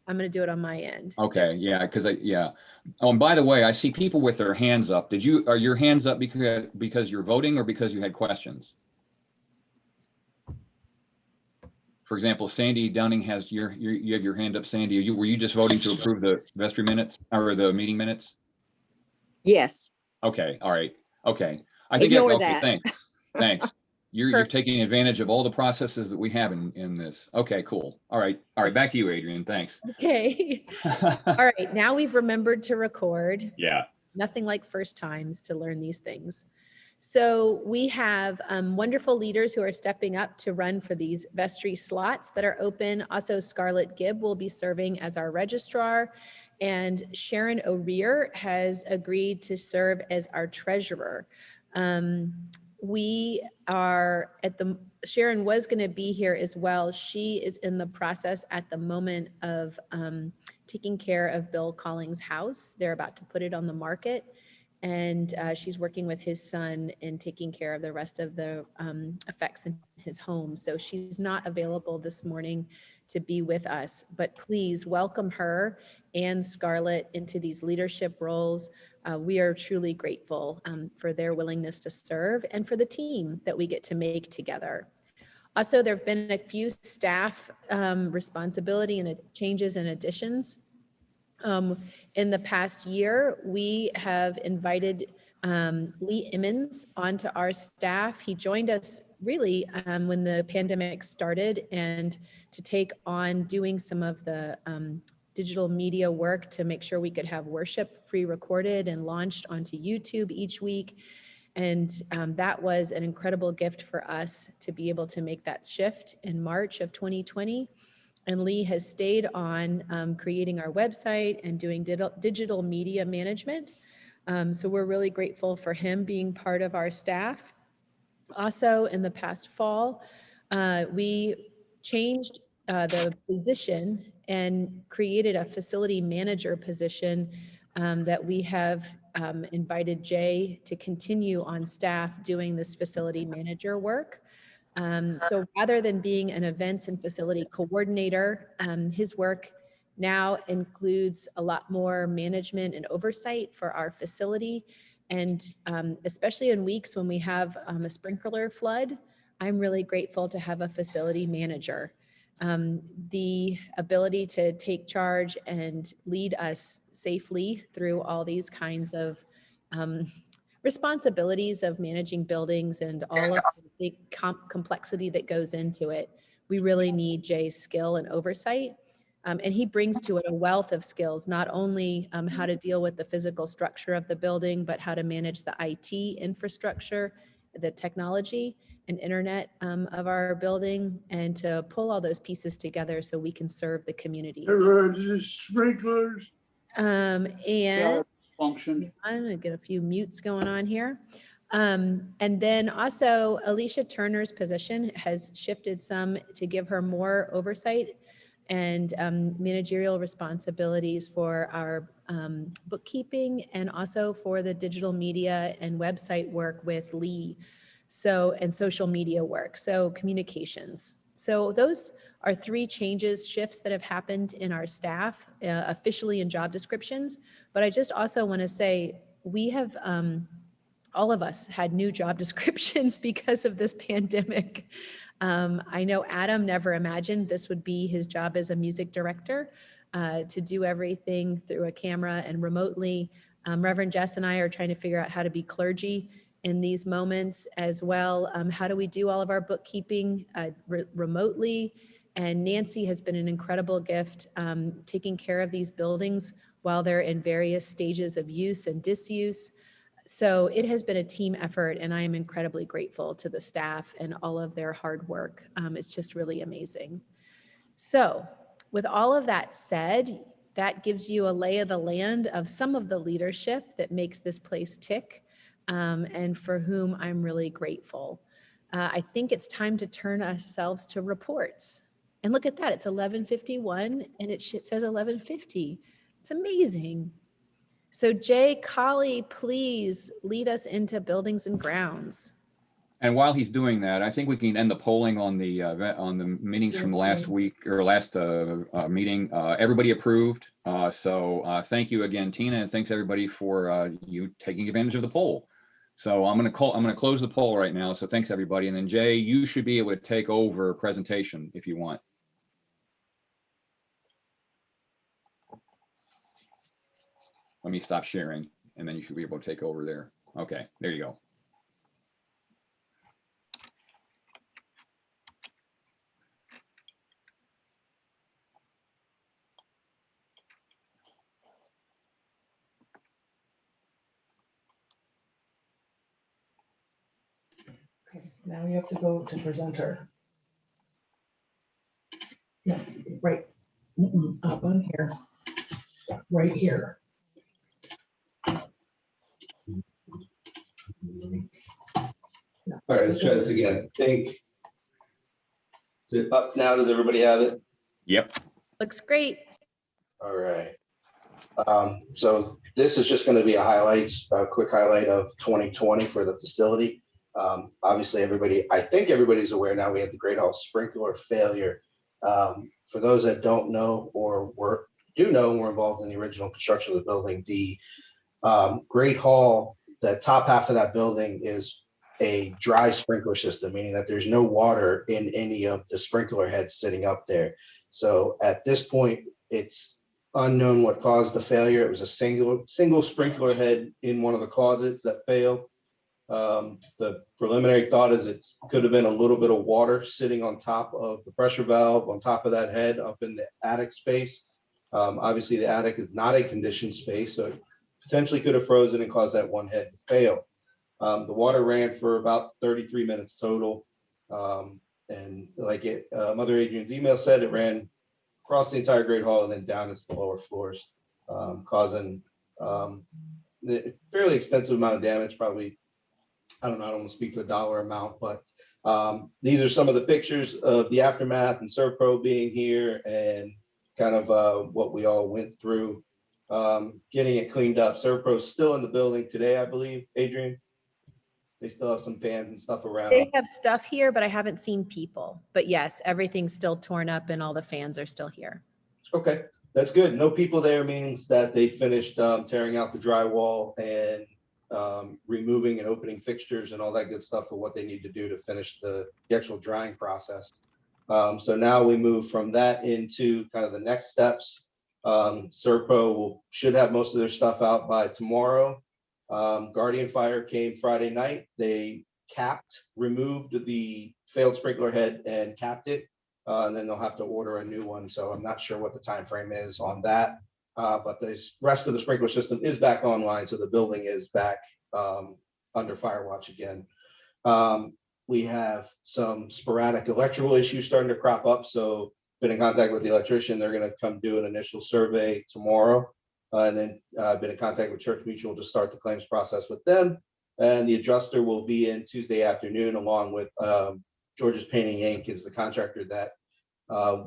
I'm going to do it on my end. Okay, yeah, because yeah. Oh, and by the way, I see people with their hands up. Are your hands up because you're voting or because you had questions? For example, Sandy Dunning has you have your hand up, Sandy. Were you just voting to approve the vestry minutes or the meeting minutes? Yes. Okay, all right. Okay. I think Ignore okay, that. thanks. You're taking advantage of all the processes that we have in this. Okay, cool. All right. Back to you, Adrian. Thanks. Okay. All right. Now we've remembered to record. Yeah. Nothing like first times to learn these things. So we have wonderful leaders who are stepping up to run for these vestry slots that are open. Also, Scarlett Gibb will be serving as our registrar, and Sharon O'Rear has agreed to serve as our treasurer. We are Sharon was going to be here as well. She is in the process at the moment of taking care of Bill Collings' house. They're about to put it on the market. And she's working with his son and taking care of the rest of the effects in his home. So she's not available this morning to be with us, but please welcome her and Scarlett into these leadership roles. We are truly grateful for their willingness to serve and for the team that we get to make together. Also, there have been a few staff responsibility and changes and additions. In the past year, we have invited Lee Emmons onto our staff. He joined us really when the pandemic started, and to take on doing some of the digital media work to make sure we could have worship pre-recorded and launched onto YouTube each week. And that was an incredible gift for us to be able to make that shift in March of 2020. And Lee has stayed on creating our website and doing digital media management. So we're really grateful for him being part of our staff. Also, in the past fall, we changed the position and created a facility manager position that we have invited Jay to continue on staff doing this facility manager work. So rather than being an events and facility coordinator, his work now includes a lot more management and oversight for our facility. And especially in weeks when we have a sprinkler flood, I'm really grateful to have a facility manager. The ability to take charge and lead us safely through all these kinds of responsibilities of managing buildings and all of the big complexity that goes into it. We really need Jay's skill and oversight. And he brings to it a wealth of skills, not only how to deal with the physical structure of the building, but how to manage the IT infrastructure, the technology and internet of our building, and to pull all those pieces together so we can serve the community. Sprinklers. And Function. I'm gonna get a few mutes going on here. And then also Alicia Turner's position has shifted some to give her more oversight and managerial responsibilities for our bookkeeping and also for the digital media and website work with Lee. So, and social media work, so communications. So those are three shifts that have happened in our staff, officially in job descriptions. But I just also want to say, we have, all of us had new job descriptions because of this pandemic. I know Adam never imagined this would be his job as a music director, to do everything through a camera and remotely. Reverend Jess and I are trying to figure out how to be clergy in these moments as well. How do we do all of our bookkeeping remotely? And Nancy has been an incredible gift, taking care of these buildings while they're in various stages of use and disuse. So it has been a team effort, and I am incredibly grateful to the staff and all of their hard work. It's just really amazing. So with all of that said, that gives you a lay of the land of some of the leadership that makes this place tick, and for whom I'm really grateful. I think it's time to turn ourselves to reports. And look at that, it's 11:51 and it says 11:50. It's amazing. So Jay Colley, please lead us into buildings and grounds. And while he's doing that, I think we can end the polling on the meetings from last week or last meeting. Everybody approved. So thank you again, Tina, and thanks everybody for you taking advantage of the poll. So I'm going to close the poll right now. So thanks everybody. And then Jay, you should be able to take over presentation if you want. Let me stop sharing, and then you should be able to take over there. Okay, there you go. Okay, now you have to go to presenter. Yeah, right, up on here, right here. All right, let's try this again. I think. Is it up now? Does everybody have it? Yep. Looks great. All right. So this is just going to be a quick highlight of 2020 for the facility. Obviously, I think everybody's aware now we had the Great Hall sprinkler failure. For those that don't know or do know, we're involved in the original construction of the building. The Great Hall, the top half of that building is a dry sprinkler system, meaning that there's no water in any of the sprinkler heads sitting up there. So at this point, it's unknown what caused the failure. It was a single sprinkler head in one of the closets that failed. The preliminary thought is it could have been a little bit of water sitting on top of the pressure valve, on top of that head up in the attic space. Obviously, the attic is not a conditioned space, so it potentially could have frozen and caused that one head to fail. The water ran for about 33 minutes total. And like Mother Adrian's email said, it ran across the entire Great Hall and then down into the lower floors, causing a fairly extensive amount of damage. Probably, I don't want to speak to a dollar amount, but these are some of the pictures of the aftermath and ServPro being here and kind of what we all went through getting it cleaned up. ServPro is still in the building today, I believe, Adrian. They still have some fans and stuff around. They have stuff here, but I haven't seen people. But yes, everything's still torn up and all the fans are still here. Okay, that's good. No people there means that they finished tearing out the drywall and removing and opening fixtures and all that good stuff for what they need to do to finish the actual drying process. So now we move from that into kind of the next steps. ServPro should have most of their stuff out by tomorrow. Guardian Fire came Friday night. They removed the failed sprinkler head and capped it. And then they'll have to order a new one. So I'm not sure what the time frame is on that. But the rest of the sprinkler system is back online. So the building is back under fire watch again. We have some sporadic electrical issues starting to crop up. So been in contact with the electrician. They're going to come do an initial survey tomorrow. And then I've been in contact with Church Mutual to start the claims process with them. And the adjuster will be in Tuesday afternoon, along with George's Painting Inc. is the contractor that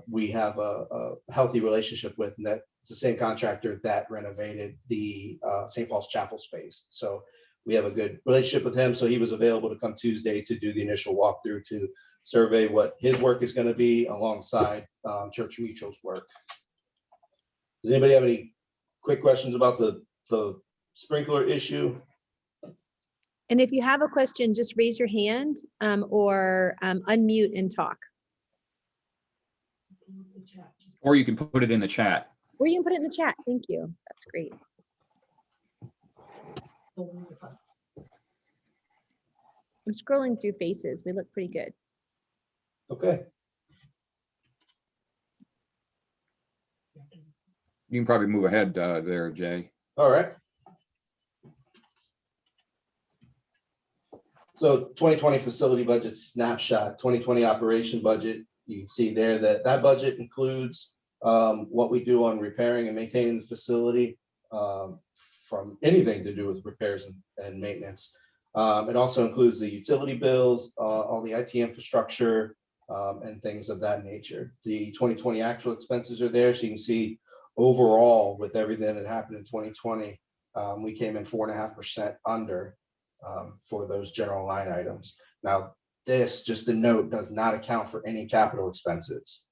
we have a healthy relationship with, and that's the same contractor that renovated the St. Paul's Chapel space. So we have a good relationship with him. So he was available to come Tuesday to do the initial walkthrough to survey what his work is going to be alongside Church Mutual's work. Does anybody have any quick questions about the sprinkler issue? And if you have a question, just raise your hand or unmute and talk. Or you can put it in the chat. Or you can put it in the chat. Thank you. That's great. I'm scrolling through faces. We look pretty good. Okay. You can probably move ahead there, Jay. All right. So 2020 facility budget snapshot, 2020 operation budget. You can see there that budget includes what we do on repairing and maintaining the facility, from anything to do with repairs and maintenance. It also includes the utility bills, all the IT infrastructure, and things of that nature. The 2020 actual expenses are there, so you can see overall with everything that happened in 2020, we came in 4.5% under for those general line items. Now, this, just a note, does not account for any capital expenses.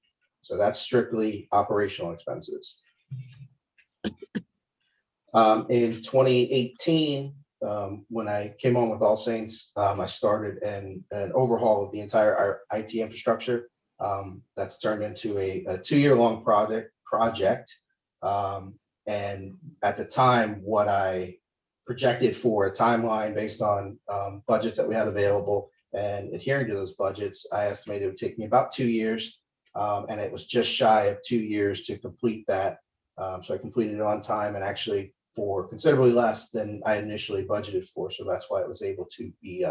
So that's strictly operational expenses. In 2018, when I came on with All Saints, I started an overhaul of the entire IT infrastructure. That's turned into a 2-year-long project. And at the time, what I projected for a timeline based on budgets that we had available and adhering to those budgets, I estimated it would take me about 2 years. And it was just shy of 2 years to complete that. So I completed it on time and actually for considerably less than I initially budgeted for. So that's why it was able to be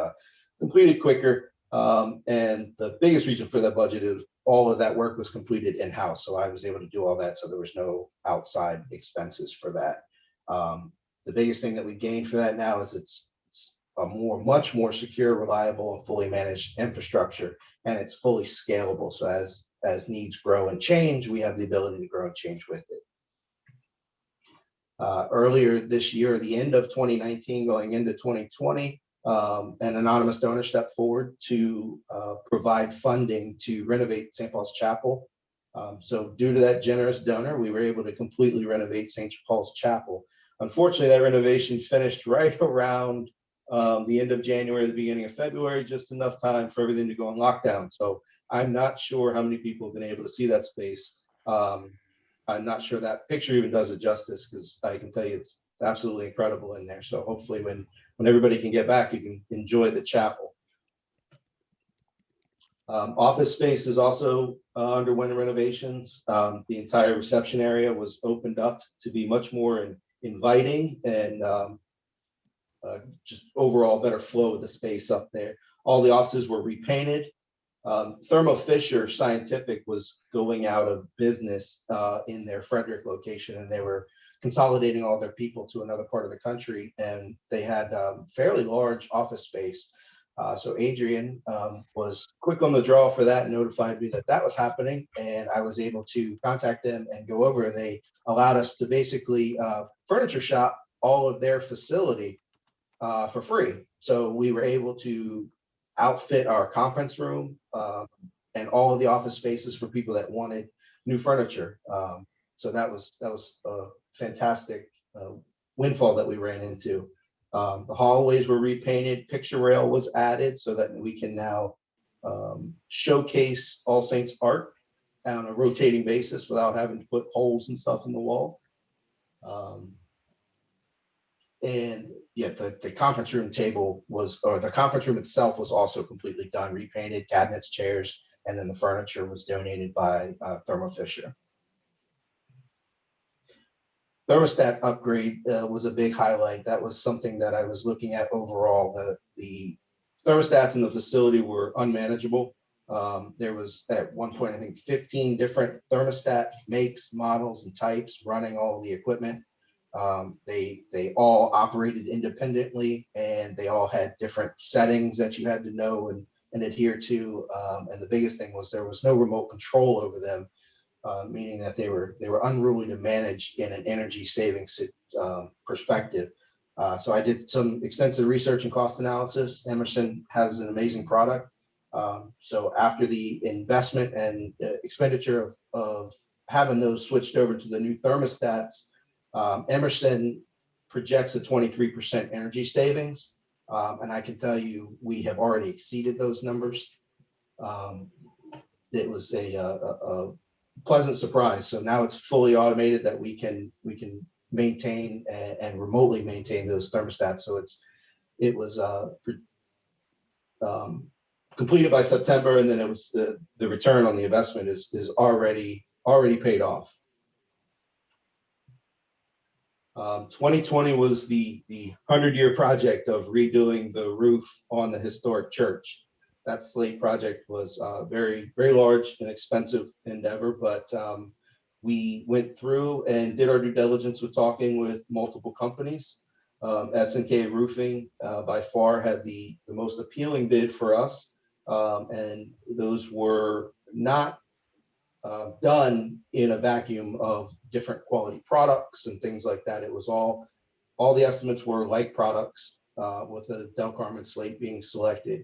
completed quicker. And the biggest reason for that budget is all of that work was completed in-house. So I was able to do all that. So there was no outside expenses for that. The biggest thing that we gained for that now is it's a much more secure, reliable, and fully managed infrastructure, and it's fully scalable. So as needs grow and change, we have the ability to grow and change with it. Earlier this year, the end of 2019, going into 2020, an anonymous donor stepped forward to provide funding to renovate St. Paul's Chapel. So due to that generous donor, we were able to completely renovate St. Paul's Chapel. Unfortunately, that renovation finished right around the end of January, the beginning of February, just enough time for everything to go on lockdown. So I'm not sure how many people have been able to see that space. I'm not sure that picture even does it justice, because I can tell you it's absolutely incredible in there. So hopefully when everybody can get back, you can enjoy the chapel. Office space is also underwent renovations. The entire reception area was opened up to be much more inviting and just overall better flow of the space up there. All the offices were repainted. Thermo Fisher Scientific was going out of business in their Frederick location, and they were consolidating all their people to another part of the country, and they had fairly large office space. So Adrian was quick on the draw for that and notified me that that was happening, and I was able to contact them and go over, and they allowed us to basically furniture shop all of their facility for free. So we were able to outfit our conference room and all of the office spaces for people that wanted new furniture. So that was a fantastic windfall that we ran into. The hallways were repainted, picture rail was added so that we can now showcase All Saints art on a rotating basis without having to put holes and stuff in the wall. And yeah, the conference room table was, or the conference room itself was also completely done, repainted, cabinets, chairs, and then the furniture was donated by Thermo Fisher. Thermostat upgrade was a big highlight. That was something that I was looking at overall. The thermostats in the facility were unmanageable. There was at one point, I think 15 different thermostat makes, models, and types running all the equipment. They all operated independently, and they all had different settings that you had to know and adhere to. And the biggest thing was there was no remote control over them, meaning that they were unruly to manage in an energy savings perspective. So I did some extensive research and cost analysis. Emerson has an amazing product. So after the investment and expenditure of having those switched over to the new thermostats, Emerson projects a 23% energy savings. And I can tell you, we have already exceeded those numbers. It was a pleasant surprise. So now it's fully automated that we can maintain and remotely maintain those thermostats. So it was completed by September, and then it was the return on the investment is already paid off. 2020 was the 100-year project of redoing the roof on the historic church. That slate project was very, very large and expensive endeavor, but we went through and did our due diligence with talking with multiple companies. S&K Roofing by far had the most appealing bid for us, and those were not done in a vacuum of different quality products and things like that. It was all the estimates were like products with the Del Carmen slate being selected.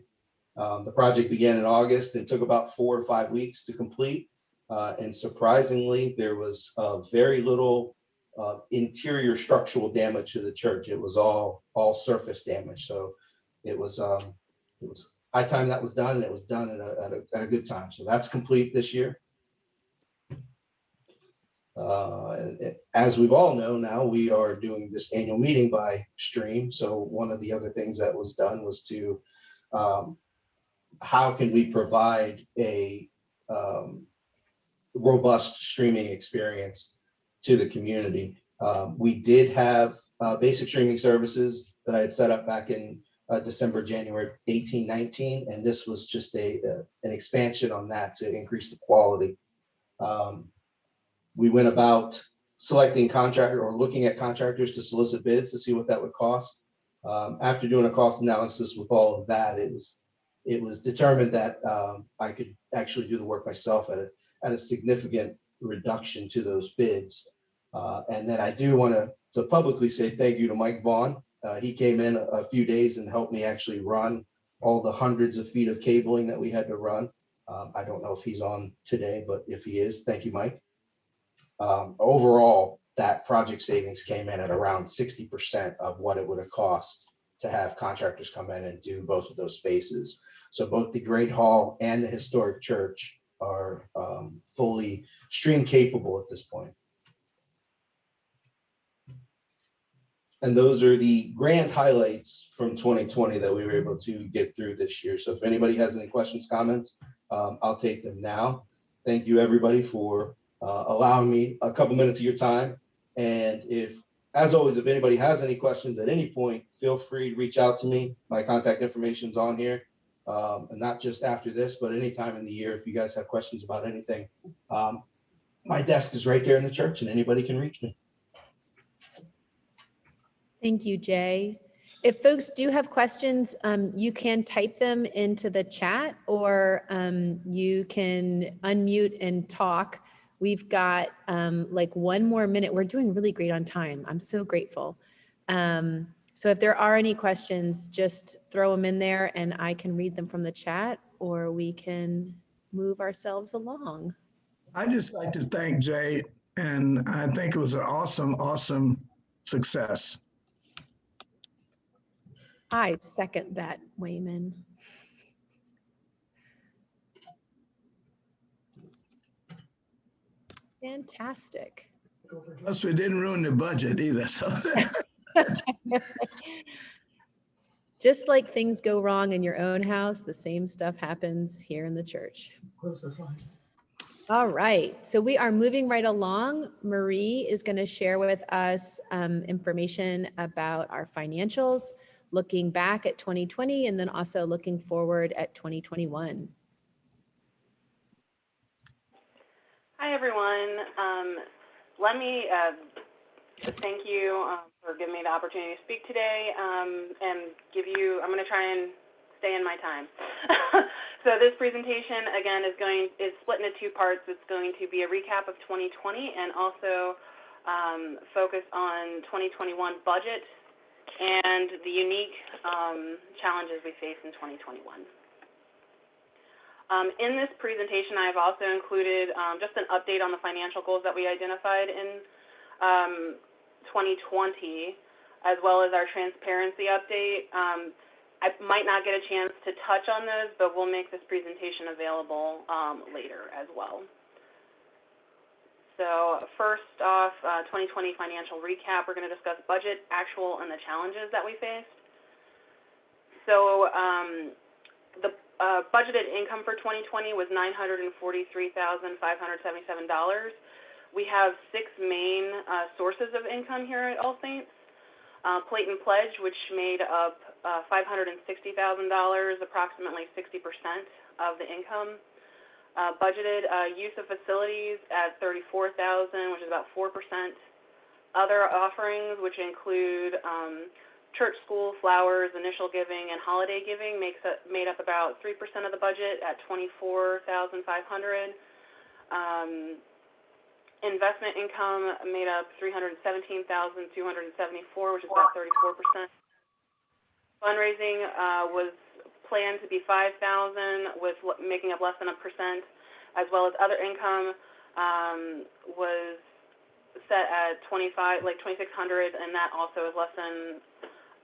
The project began in August and took about 4 or 5 weeks to complete. And surprisingly, there was very little interior structural damage to the church. It was all surface damage. So it was high time that was done, and it was done at a good time. So that's complete this year. As we've all know now, we are doing this annual meeting by stream. So one of the other things that was done was to how can we provide a robust streaming experience to the community. We did have basic streaming services that I had set up back in December, January 18, 19, and this was just an expansion on that to increase the quality. We went about selecting contractor or looking at contractors to solicit bids to see what that would cost. After doing a cost analysis with all of that, it was determined that I could actually do the work myself at a significant reduction to those bids. And then I do want to publicly say thank you to Mike Vaughn. He came in a few days and helped me actually run all the hundreds of feet of cabling that we had to run. I don't know if he's on today, but if he is, thank you, Mike. Overall, that project savings came in at around 60% of what it would have cost to have contractors come in and do both of those spaces. So both the Great Hall and the historic church are fully stream capable at this point. And those are the grand highlights from 2020 that we were able to get through this year. So if anybody has any questions, comments, I'll take them now. Thank you, everybody, for allowing me a couple minutes of your time. And as always, if anybody has any questions at any point, feel free to reach out to me. My contact information is on here. And not just after this, but any time in the year, if you guys have questions about anything. My desk is right there in the church and anybody can reach me. Thank you, Jay. If folks do have questions, you can type them into the chat, or you can unmute and talk. We've got like 1 more minute. We're doing really great on time. I'm so grateful. So if there are any questions, just throw them in there and I can read them from the chat, or we can move ourselves along. I'd just like to thank Jay, and I think it was an awesome success. I second that, Wayman. Fantastic. Plus, we didn't ruin the budget either. So. Just like things go wrong in your own house, the same stuff happens here in the church. Close this line. All right, so we are moving right along. Marie is going to share with us information about our financials, looking back at 2020 and then also looking forward at 2021. Hi, everyone. Let me thank you for giving me the opportunity to speak today and I'm going to try and stay in my time. So this presentation, again, is split into 2 parts. It's going to be a recap of 2020 and also focus on 2021 budget and the unique challenges we face in 2021. In this presentation, I've also included just an update on the financial goals that we identified in 2020, as well as our transparency update. I might not get a chance to touch on those, but we'll make this presentation available later as well. So first off, 2020 financial recap. We're going to discuss budget, actual, and the challenges that we faced. So the budgeted income for 2020 was $943,577. We have 6 main sources of income here at All Saints. Plate and pledge, which made up $560,000, approximately 60% of the income. Budgeted use of facilities at $34,000, which is about 4%. Other offerings, which include church, school, flowers, initial giving, and holiday giving, made up about 3% of the budget at $24,500. Investment income made up $317,274, which is about 34%. Fundraising was planned to be 5,000 with making up less than 1%, as well as other income was set at 2,600, and that also is less than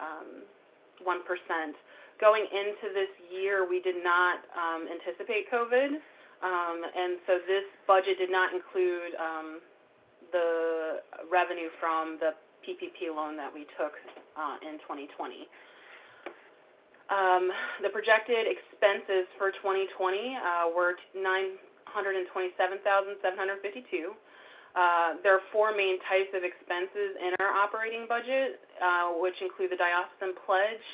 1%. Going into this year, we did not anticipate COVID, and so this budget did not include the revenue from the PPP loan that we took in 2020. The projected expenses for 2020 were $927,752. There are four main types of expenses in our operating budget, which include the diocesan pledge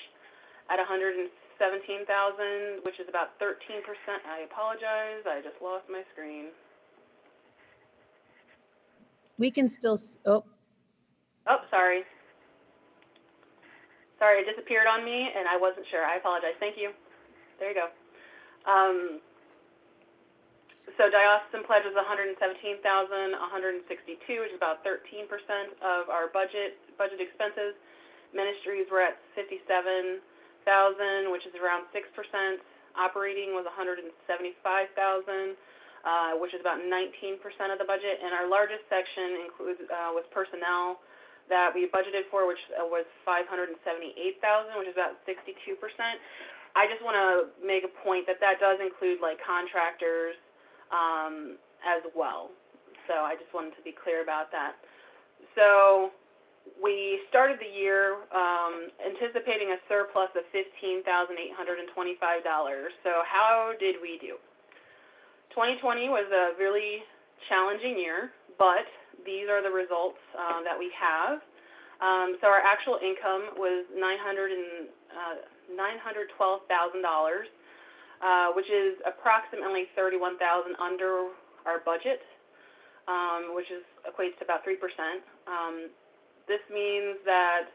at $117,000, which is about 13%. I apologize, I just lost my screen. We can still, Oh, sorry. Sorry, it disappeared on me, and I wasn't sure. I apologize. Thank you. There you go. So diocesan pledge was $117,162, which is about 13% of our budget expenses. Ministries were at $57,000, which is around 6%. Operating was $175,000, which is about 19% of the budget. And our largest section includes was personnel that we budgeted for, which was $578,000, which is about 62%. I just want to make a point that does include like contractors as well. So I just wanted to be clear about that. So we started the year anticipating a surplus of $15,825. So how did we do? 2020 was a really challenging year, but these are the results that we have. So our actual income was $912,000, which is approximately $31,000 under our budget, which equates to about 3%. This means that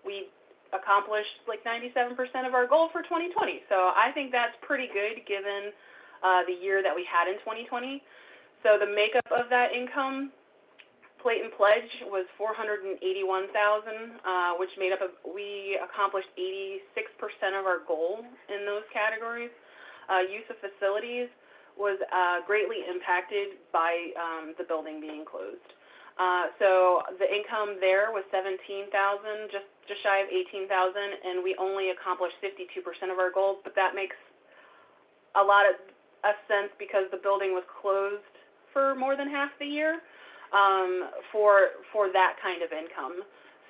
we accomplished like 97% of our goal for 2020. So I think that's pretty good given the year that we had in 2020. So the makeup of that income, plate and pledge was $481,000, which made up we accomplished 86% of our goal in those categories. Use of facilities was greatly impacted by the building being closed. So the income there was $17,000, just shy of $18,000, and we only accomplished 52% of our goals. But that makes a lot of sense because the building was closed for more than half the year for that kind of income.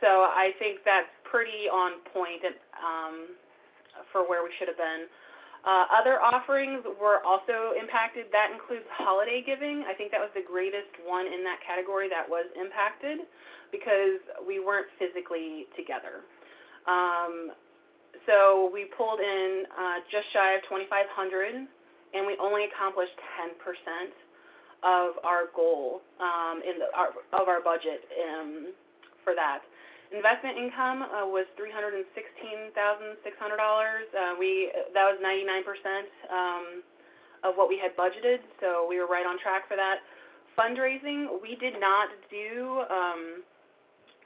So I think that's pretty on point for where we should have been. Other offerings were also impacted. That includes holiday giving. I think that was the greatest one in that category that was impacted because we weren't physically together. So we pulled in just shy of $2,500, and we only accomplished 10% of our goal of our budget for that. Investment income was $316,600. That was 99% of what we had budgeted, so we were right on track for that. Fundraising, we did not do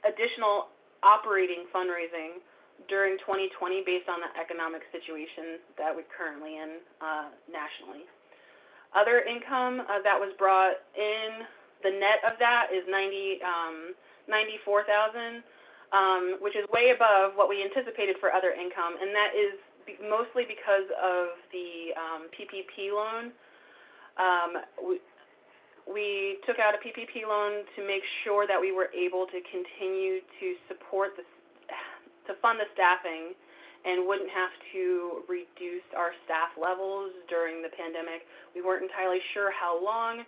additional operating fundraising during 2020 based on the economic situation that we're currently in nationally. Other income that was brought in, the net of that is $94,000. Which is way above what we anticipated for other income, and that is mostly because of the PPP loan. We took out a PPP loan to make sure that we were able to continue to support to fund the staffing and wouldn't have to reduce our staff levels during the pandemic. We weren't entirely sure how long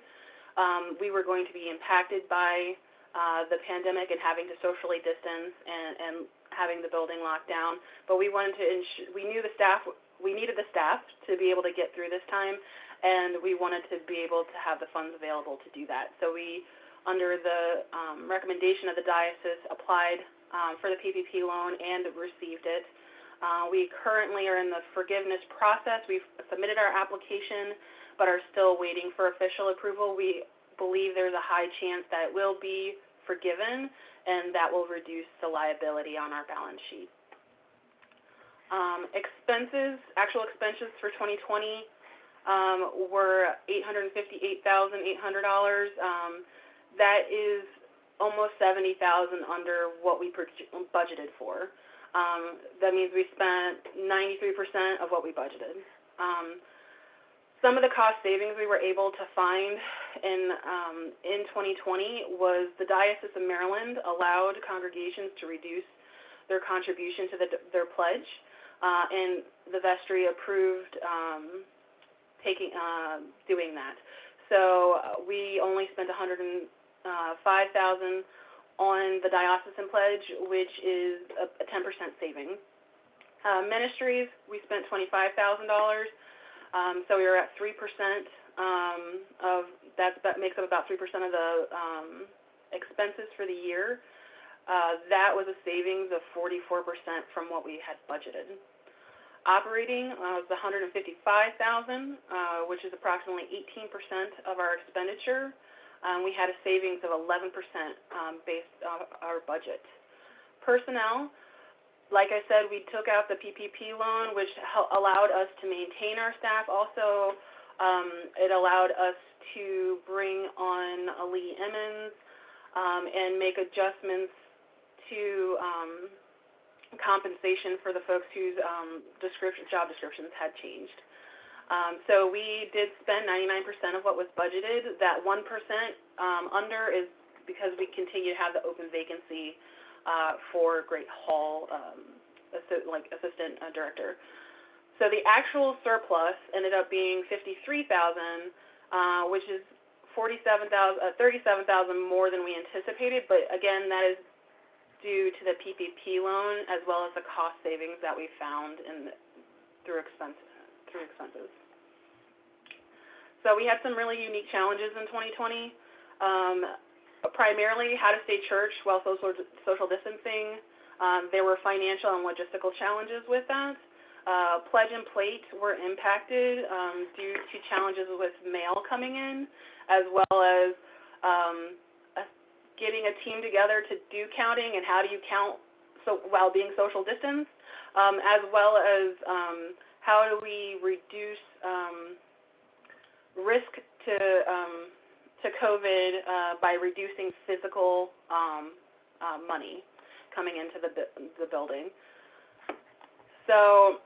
we were going to be impacted by the pandemic and having to socially distance and having the building locked down. But we wanted to we needed the staff to be able to get through this time, and we wanted to be able to have the funds available to do that. So we, under the recommendation of the diocese, applied for the PPP loan and received it. We currently are in the forgiveness process. We've submitted our application, but are still waiting for official approval. We believe there's a high chance that it will be forgiven, and that will reduce the liability on our balance sheet. Actual expenses for 2020 were $858,800. That is almost $70,000 under what we budgeted for. That means we spent 93% of what we budgeted. Some of the cost savings we were able to find in 2020 was the Diocese of Maryland allowed congregations to reduce their contribution to their pledge, and the vestry approved doing that. So we only spent $105,000 on the diocesan pledge, which is a 10% saving. Ministries, we spent $25,000, so we were at 3% of that makes up about 3% of the expenses for the year. That was a savings of 44% from what we had budgeted. Operating was $155,000, which is approximately 18% of our expenditure. We had a savings of 11% based on our budget. Personnel, like I said, we took out the PPP loan, which allowed us to maintain our staff. Also, it allowed us to bring on Lee Emmons and make adjustments to compensation for the folks whose job descriptions had changed. So we did spend 99% of what was budgeted. That 1% under is because we continue to have the open vacancy for Great Hall, assistant director. So the actual surplus ended up being $53,000, which is $37,000 more than we anticipated. But again, that is due to the PPP loan as well as the cost savings that we found through expenses. So we had some really unique challenges in 2020. Primarily how to stay church while social distancing. There were financial and logistical challenges with that. Pledge and plate were impacted due to challenges with mail coming in, as well as getting a team together to do counting and how do you count while being social distance, as well as how do we reduce risk to COVID by reducing physical money coming into the building. So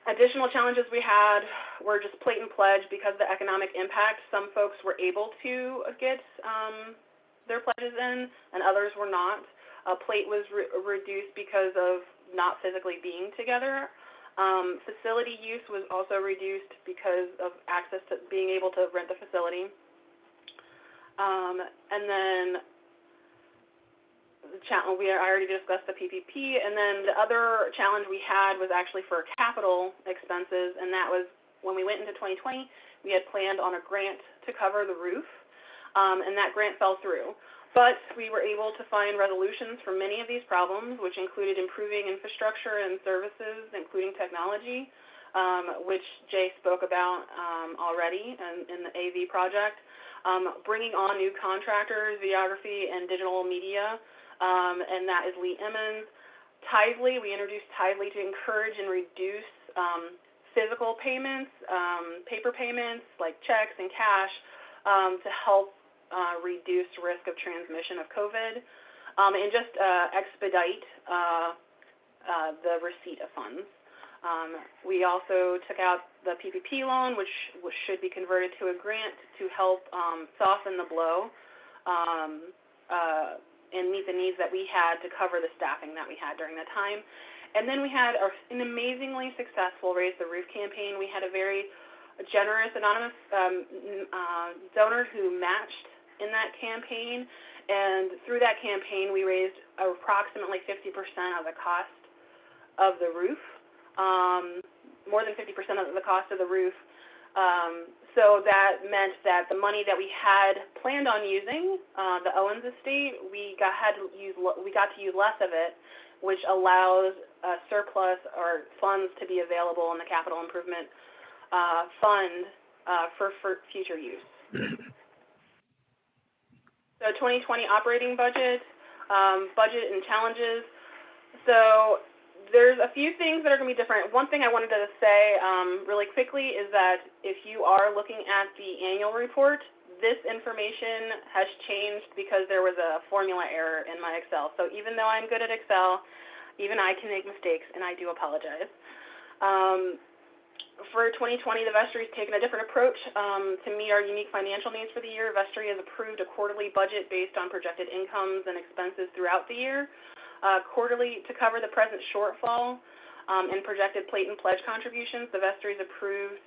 additional challenges we had were just plate and pledge because of the economic impact. Some folks were able to get their pledges in and others were not. Plate was reduced because of not physically being together. Facility use was also reduced because of access to being able to rent the facility. And then I already discussed the PPP, and then the other challenge we had was actually for capital expenses, and that was when we went into 2020, we had planned on a grant to cover the roof, and that grant fell through. But we were able to find resolutions for many of these problems, which included improving infrastructure and services, including technology, which Jay spoke about already in the AV project, bringing on new contractors, videography, and digital media, and that is Lee Emmons. Tidely, we introduced Tidely to encourage and reduce physical payments, paper payments like checks and cash to help reduce risk of transmission of COVID, and just expedite the receipt of funds. We also took out the PPP loan, which should be converted to a grant to help soften the blow and meet the needs that we had to cover the staffing that we had during that time. And then we had an amazingly successful Raise the Roof campaign. We had a very generous, anonymous donor who matched in that campaign, and through that campaign we raised approximately 50% of the cost of the roof, more than 50% of the cost of the roof. So that meant that the money that we had planned on using, the Owens estate, we got to use less of it, which allows surplus or funds to be available in the capital improvement fund for future use. So 2020 operating budget and challenges. So there's a few things that are going to be different. One thing I wanted to say really quickly is that if you are looking at the annual report, this information has changed because there was a formula error in my Excel. So even though I'm good at Excel, even I can make mistakes, and I do apologize. For 2020, the vestry has taken a different approach to meet our unique financial needs for the year. Vestry has approved a quarterly budget based on projected incomes and expenses throughout the year. Quarterly, to cover the present shortfall and projected plate and pledge contributions, the vestry is approved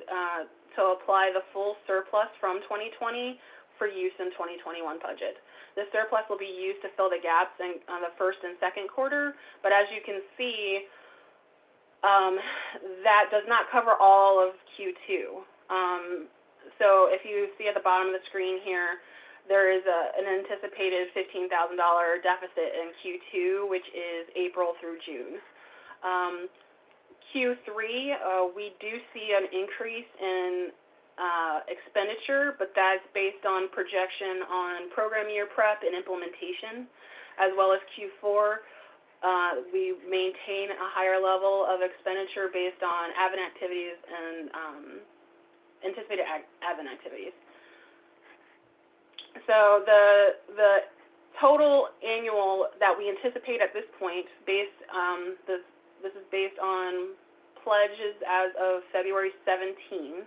to apply the full surplus from 2020 for use in 2021 budget. The surplus will be used to fill the gaps in the first and second quarter, but as you can see, that does not cover all of Q2. So if you see at the bottom of the screen here, there is an anticipated $15,000 deficit in Q2, which is April through June. Q3, we do see an increase in expenditure, but that's based on projection on program year prep and implementation, as well as Q4. We maintain a higher level of expenditure based on admin activities and anticipated admin activities. So the total annual that we anticipate at this point, this is based on pledges as of February 17.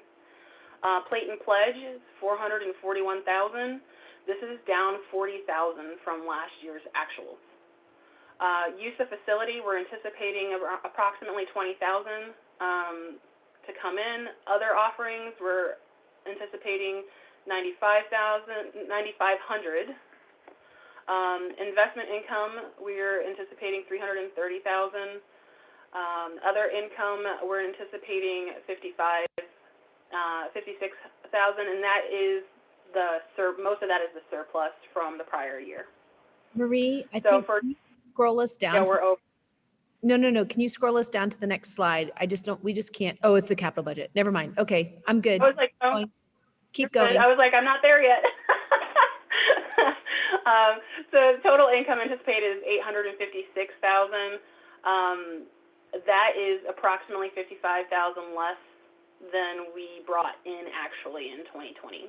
Plate and pledge is $441,000. This is down $40,000 from last year's actuals. Use of facility, we're anticipating approximately $20,000 to come in. Other offerings, we're anticipating $9,500. Investment income, we're anticipating $330,000. Other income, we're anticipating $56,000, and that is most of that is the surplus from the prior year. Marie, I So think, for- can you scroll us down? Yeah, to- we're over. No. Can you scroll us down to the next slide? We just can't. Oh, it's the capital budget. Never mind. Okay, I'm good. I was like, oh, Going. Keep you're good. going. I was like, I'm not there yet. So total income anticipated is $856,000. That is approximately $55,000 less than we brought in actually in 2020.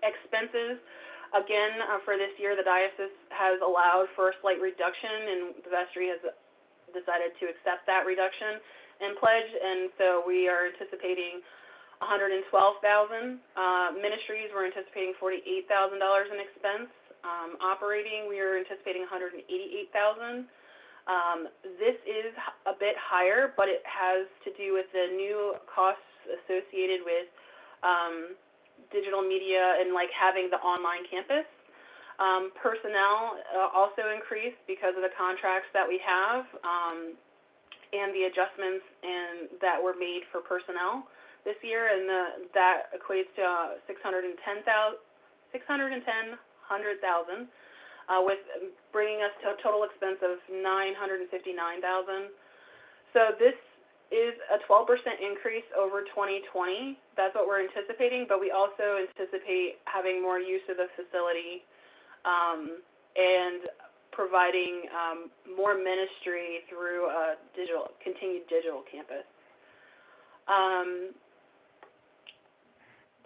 Expenses, again, for this year, the diocese has allowed for a slight reduction, and the vestry has decided to accept that reduction in pledge, and so we are anticipating $112,000. Ministries, we're anticipating $48,000 in expense. Operating, we are anticipating $188,000. This is a bit higher, but it has to do with the new costs associated with digital media and like having the online campus. Personnel also increased because of the contracts that we have and the adjustments that were made for personnel this year, and that equates to $610,000, with bringing us to a total expense of $959,000. So this is a 12% increase over 2020. That's what we're anticipating, but we also anticipate having more use of the facility and providing more ministry through a continued digital campus.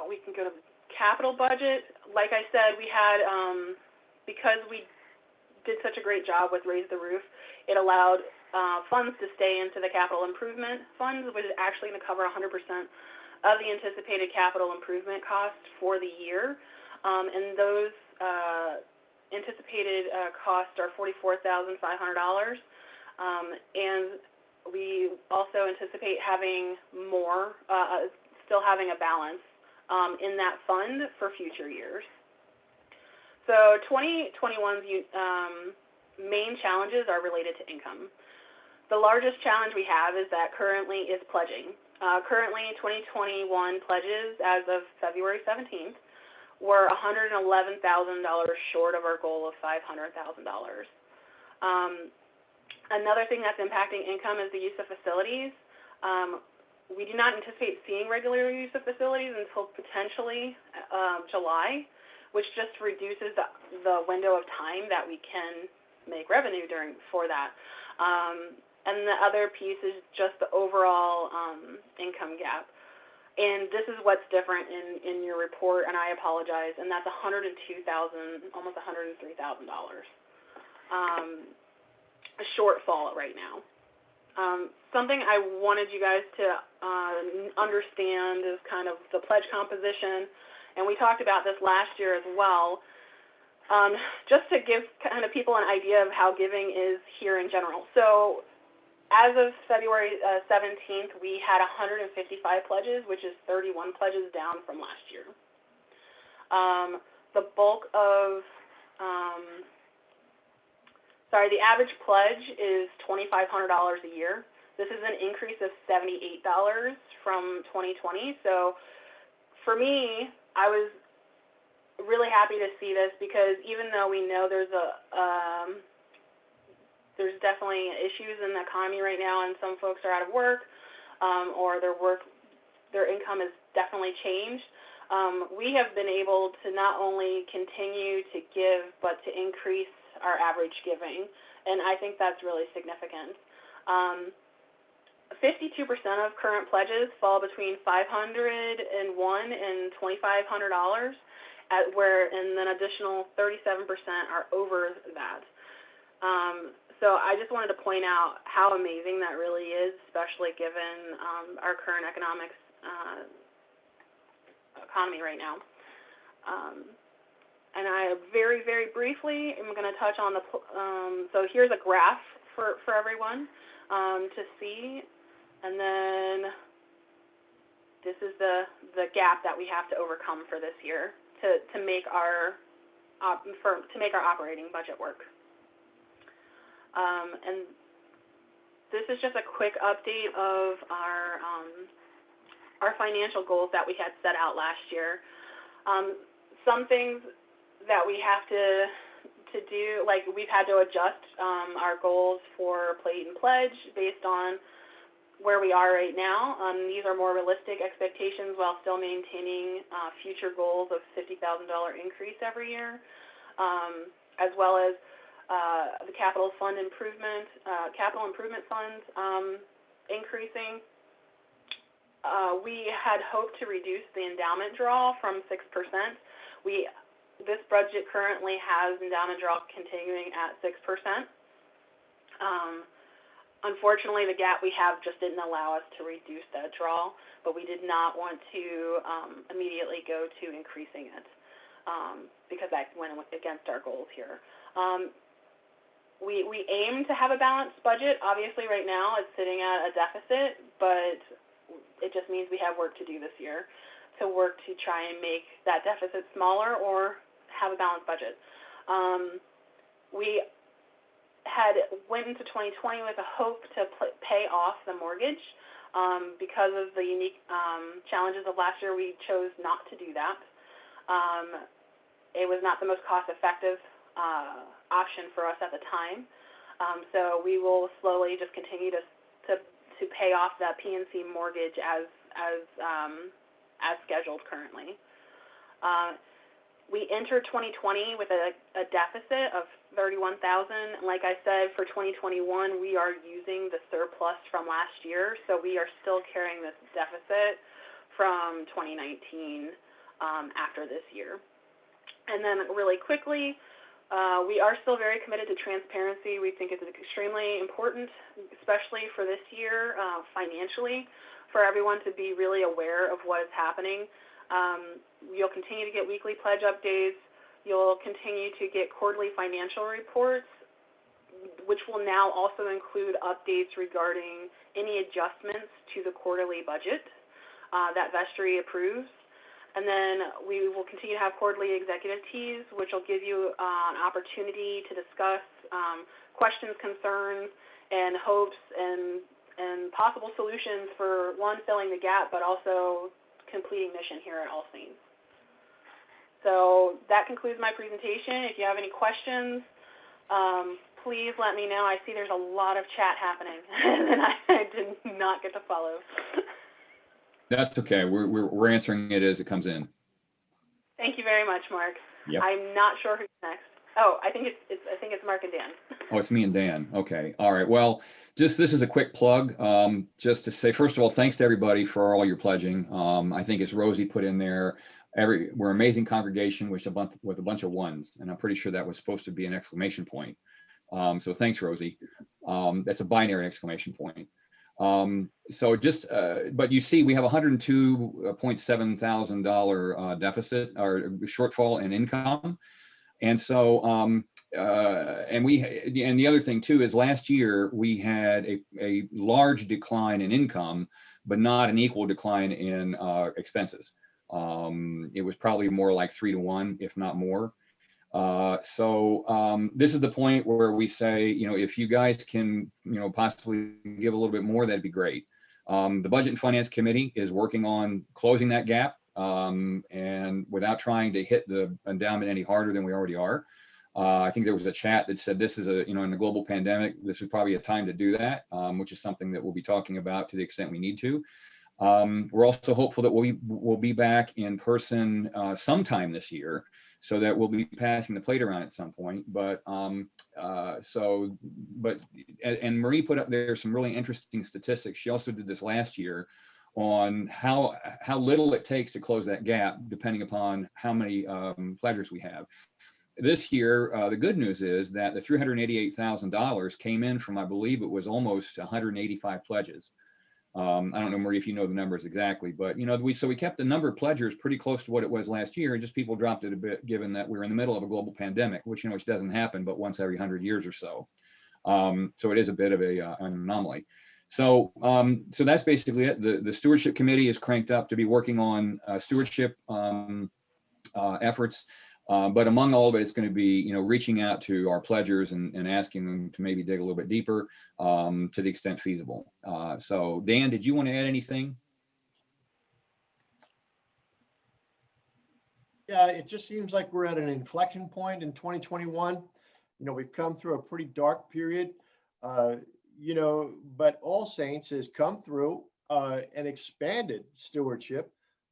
We can go to the capital budget. Like I said, we had, because we did such a great job with Raise the Roof, it allowed funds to stay into the capital improvement funds, which is actually going to cover 100% of the anticipated capital improvement cost for the year. And those anticipated costs are $44,500. And we also anticipate having more, still having a balance in that fund for future years. So 2021's main challenges are related to income. The largest challenge we have is that currently is pledging. Currently, 2021 pledges as of February 17th were $111,000 short of our goal of $500,000. Another thing that's impacting income is the use of facilities. We do not anticipate seeing regular use of facilities until potentially July, which just reduces the window of time that we can make revenue for that. and the other piece is just the overall income gap. And this is what's different in your report, and I apologize, and that's $102,000, almost $103,000 a shortfall right now. Something I wanted you guys to understand is kind of the pledge composition, and we talked about this last year as well, just to give kind of people an idea of how giving is here in general. So as of February 17th, we had 155 pledges, which is 31 pledges down from last year. The bulk of, the average pledge is $2,500 a year. This is an increase of $78 from 2020. So for me, I was really happy to see this, because even though we know there's definitely issues in the economy right now, and some folks are out of work, or their income has definitely changed. We have been able to not only continue to give, but to increase our average giving, and I think that's really significant. 52% of current pledges fall between $501 and $2,500, and then additional 37% are over that. So I just wanted to point out how amazing that really is, especially given our current economy right now. And I very, very briefly am going to touch on so here's a graph for everyone to see, and then this is the gap that we have to overcome for this year to make our operating budget work. And this is just a quick update of our financial goals that we had set out last year. Some things that we have to do, like we've had to adjust our goals for plate and pledge based on where we are right now. These are more realistic expectations while still maintaining future goals of $50,000 increase every year, as well as the capital improvement funds increasing. We had hoped to reduce the endowment draw from 6%. This budget currently has endowment draw continuing at 6%. Unfortunately, the gap we have just didn't allow us to reduce that draw, but we did not want to immediately go to increasing it because that went against our goals here. We aim to have a balanced budget. Obviously, right now it's sitting at a deficit, but it just means we have work to do this year to work to try and make that deficit smaller or have a balanced budget. We had went into 2020 with a hope to pay off the mortgage. Because of the unique challenges of last year, we chose not to do that. It was not the most cost-effective option for us at the time. So we will slowly just continue to pay off that PNC mortgage as scheduled currently. We entered 2020 with a deficit of $31,000. Like I said, for 2021, we are using the surplus from last year, so we are still carrying this deficit from 2019 after this year. And then really quickly, we are still very committed to transparency. We think it's extremely important, especially for this year financially, for everyone to be really aware of what is happening. You'll continue to get weekly pledge updates. You'll continue to get quarterly financial reports, which will now also include updates regarding any adjustments to the quarterly budget that vestry approves. And then we will continue to have quarterly executive teas, which will give you an opportunity to discuss questions, concerns, and hopes and possible solutions for, one, filling the gap, but also completing mission here at All Saints. So that concludes my presentation. If you have any questions, please let me know. I see there's a lot of chat happening, and I did not get to follow. That's okay. We're answering it as it comes in. Thank you very much, Mark. Yep. I'm not sure who's next. Oh, I think it's Mark and Dan. Oh, it's me and Dan. Okay. All right. Well, this is a quick plug. Just to say, first of all, thanks to everybody for all your pledging. I think as Rosie put in there, we're an amazing congregation with a bunch of ones, and I'm pretty sure that was supposed to be an exclamation point. So thanks, Rosie. That's a binary exclamation point. So just, but you see, we have $102.7 thousand deficit or shortfall in income. And so, and the other thing too is last year we had a large decline in income, but not an equal decline in expenses. It was probably more like 3 to 1, if not more. So this is the point where we say, if you guys can, possibly give a little bit more, that'd be great. The Budget and Finance Committee is working on closing that gap, and without trying to hit the endowment any harder than we already are. I think there was a chat that said this is in the global pandemic, this is probably a time to do that, which is something that we'll be talking about to the extent we need to. We're also hopeful that we'll be back in person sometime this year, so that we'll be passing the plate around at some point. But and Marie put up there some really interesting statistics. She also did this last year on how little it takes to close that gap, depending upon how many pledgers we have. This year, the good news is that the $388,000 came in from, I believe it was almost 185 pledges. I don't know, Marie, if you know the numbers exactly, but we kept the number of pledgers pretty close to what it was last year, and just people dropped it a bit, given that we're in the middle of a global pandemic, which doesn't happen but once every 100 years or so. So it is a bit of an anomaly. So that's basically it. The stewardship committee is cranked up to be working on stewardship efforts. But among all of it, it's going to be, reaching out to our pledgers and asking them to maybe dig a little bit deeper to the extent feasible. So Dan, did you want to add anything? Yeah, it just seems like we're at an inflection point in 2021. We've come through a pretty dark period, but All Saints has come through and expanded stewardship.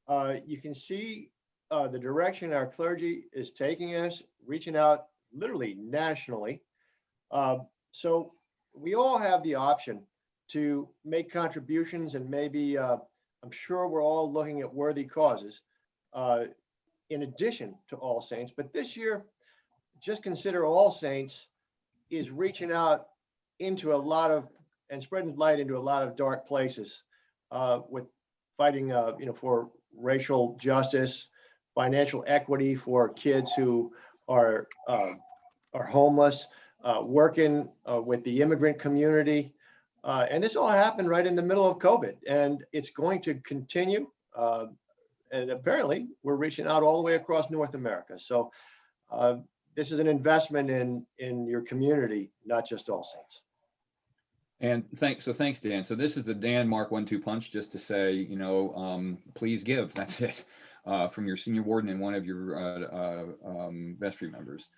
You can see the direction our clergy is taking us, reaching out literally nationally. So we all have the option to make contributions, and maybe I'm sure we're all looking at worthy causes in addition to All Saints. But this year, just consider All Saints is reaching out into a lot of and spreading light into a lot of dark places with fighting, for racial justice, financial equity for kids who are homeless, working with the immigrant community. And this all happened right in the middle of COVID, and it's going to continue. And apparently we're reaching out all the way across North America. So this is an investment in your community, not just All Saints. And thanks, Dan. So this is the Dan Mark 1-2 punch, just to say, please give. That's it. From your senior warden and one of your vestry members.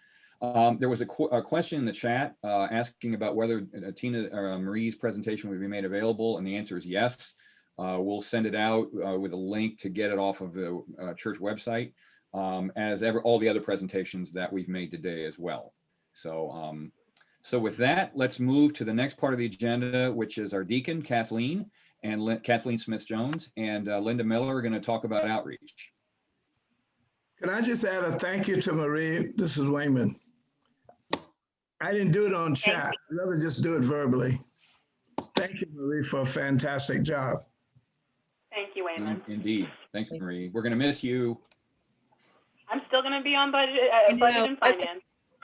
There was a question in the chat asking about whether Tina or Marie's presentation would be made available, and the answer is yes. We'll send it out with a link to get it off of the church website, as all the other presentations that we've made today as well. So, so with that, let's move to the next part of the agenda, which is our deacon, Kathleen, and Kathleen Smith-Jones, and Linda Miller are going to talk about outreach. Can I just add a thank you to Marie? This is Wayman. I didn't do it on chat. I'd rather just do it verbally. Thank you, Marie, for a fantastic job. Thank you, Wayman. Indeed. Thanks, Marie. We're going to miss you. I'm still going to be on budget and finance.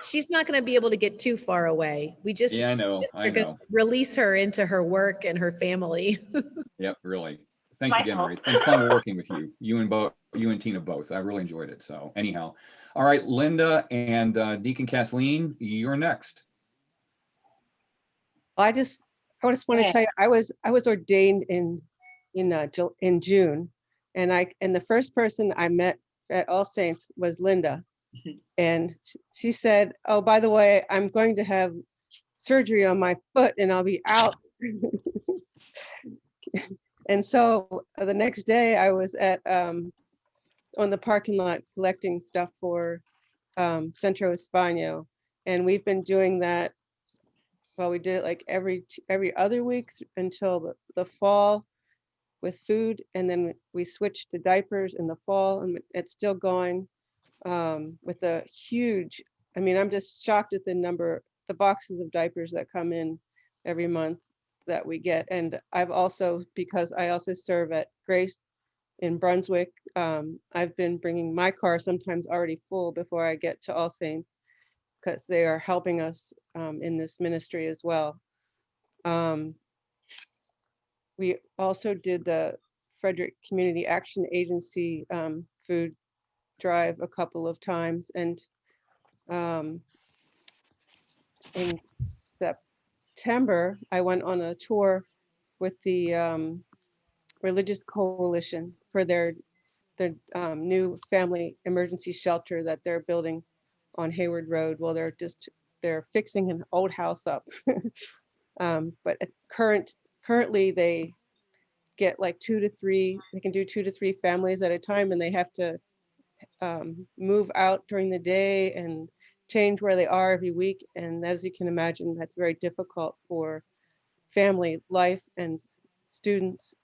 She's not going to be able to get too far away. Yeah, I know. Release her into her work and her family. Yep, really. Thanks again, Marie. It's been fun working with you. You and Tina both. I really enjoyed it. So anyhow, all right, Linda and Deacon Kathleen, you're next. I just want to tell you, I was ordained in June, and the first person I met at All Saints was Linda, and she said, "Oh, by the way, I'm going to have surgery on my foot, and I'll be out." And so the next day I was at on the parking lot collecting stuff for Centro Españo. And we've been doing that well, we did it like every other week until the fall with food, and then we switched to diapers in the fall, and it's still going with a huge, I mean, I'm just shocked at the boxes of diapers that come in every month that we get. And I've also, because I also serve at Grace in Brunswick, I've been bringing my car sometimes already full before I get to All Saints, because they are helping us in this ministry as well. We also did the Frederick Community Action Agency food drive a couple of times, and in September I went on a tour with the Religious Coalition for their new family emergency shelter that they're building on Hayward Road. Well, they're fixing an old house up. But currently they get like they can do 2 to 3 families at a time, and they have to move out during the day and change where they are every week. And as you can imagine, that's very difficult for family life and students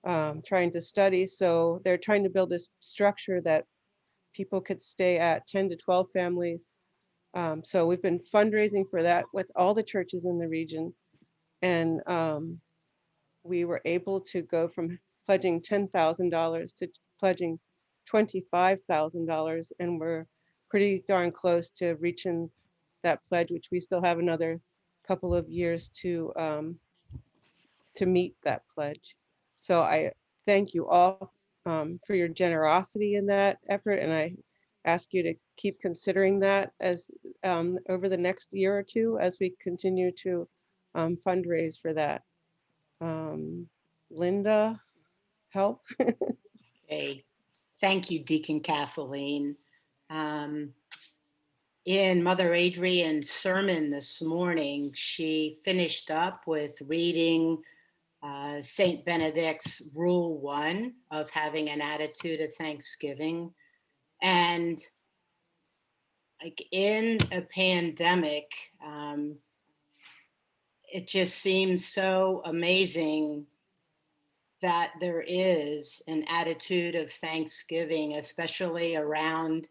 trying to study. So they're trying to build this structure that people could stay at, 10 to 12 families. So we've been fundraising for that with all the churches in the region. And we were able to go from pledging $10,000 to pledging $25,000. And we're pretty darn close to reaching that pledge, which we still have another couple of years to meet that pledge. So I thank you all for your generosity in that effort, and I ask you to keep considering that as over the next year or two as we continue to fundraise for that. Linda, help. Okay. Thank you, Deacon Kathleen. In Mother Adrian's sermon this morning, she finished up with reading Saint Benedict's Rule 1 of having an attitude of thanksgiving. And like in a pandemic, it just seems so amazing that there is an attitude of thanksgiving, especially around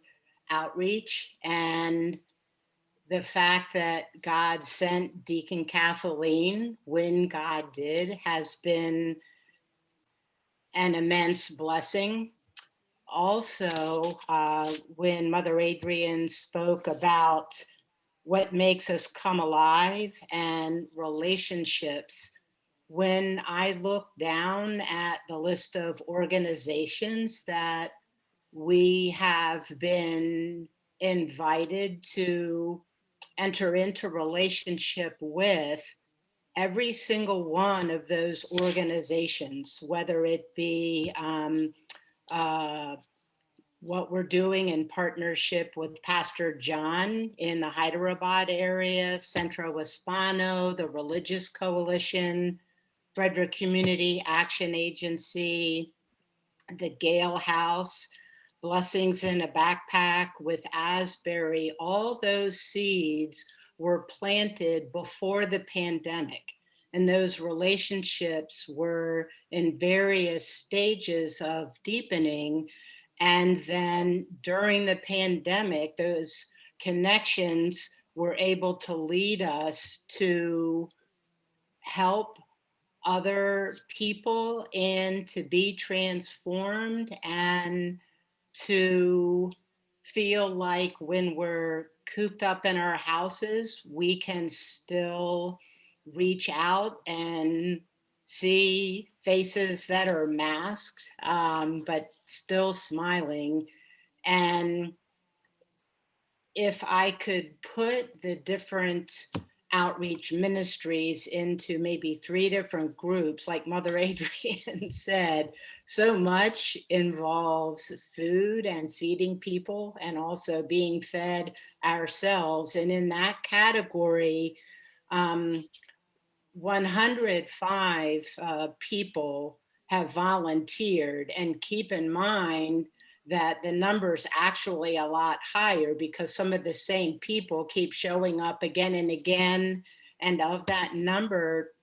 outreach, and the fact that God sent Deacon Kathleen when God did has been an immense blessing. Also, when Mother Adrian spoke about what makes us come alive and relationships, when I look down at the list of organizations that we have been invited to enter into relationship with, every single one of those organizations, whether it be what we're doing in partnership with Pastor John in the Hyderabad area, Centro Hispano, the Religious Coalition, Frederick Community Action Agency, the Gale House, Blessings in a Backpack with Asbury, all those seeds were planted before the pandemic. And those relationships were in various stages of deepening. And then during the pandemic, those connections were able to lead us to help other people and to be transformed and to feel like when we're cooped up in our houses, we can still reach out and see faces that are masked, but still smiling. And if I could put the different outreach ministries into maybe 3 different groups, like Mother Adrian said, so much involves food and feeding people and also being fed ourselves. And in that category, 105 people have volunteered. And keep in mind that the number's actually a lot higher because some of the same people keep showing up again and again And of that number,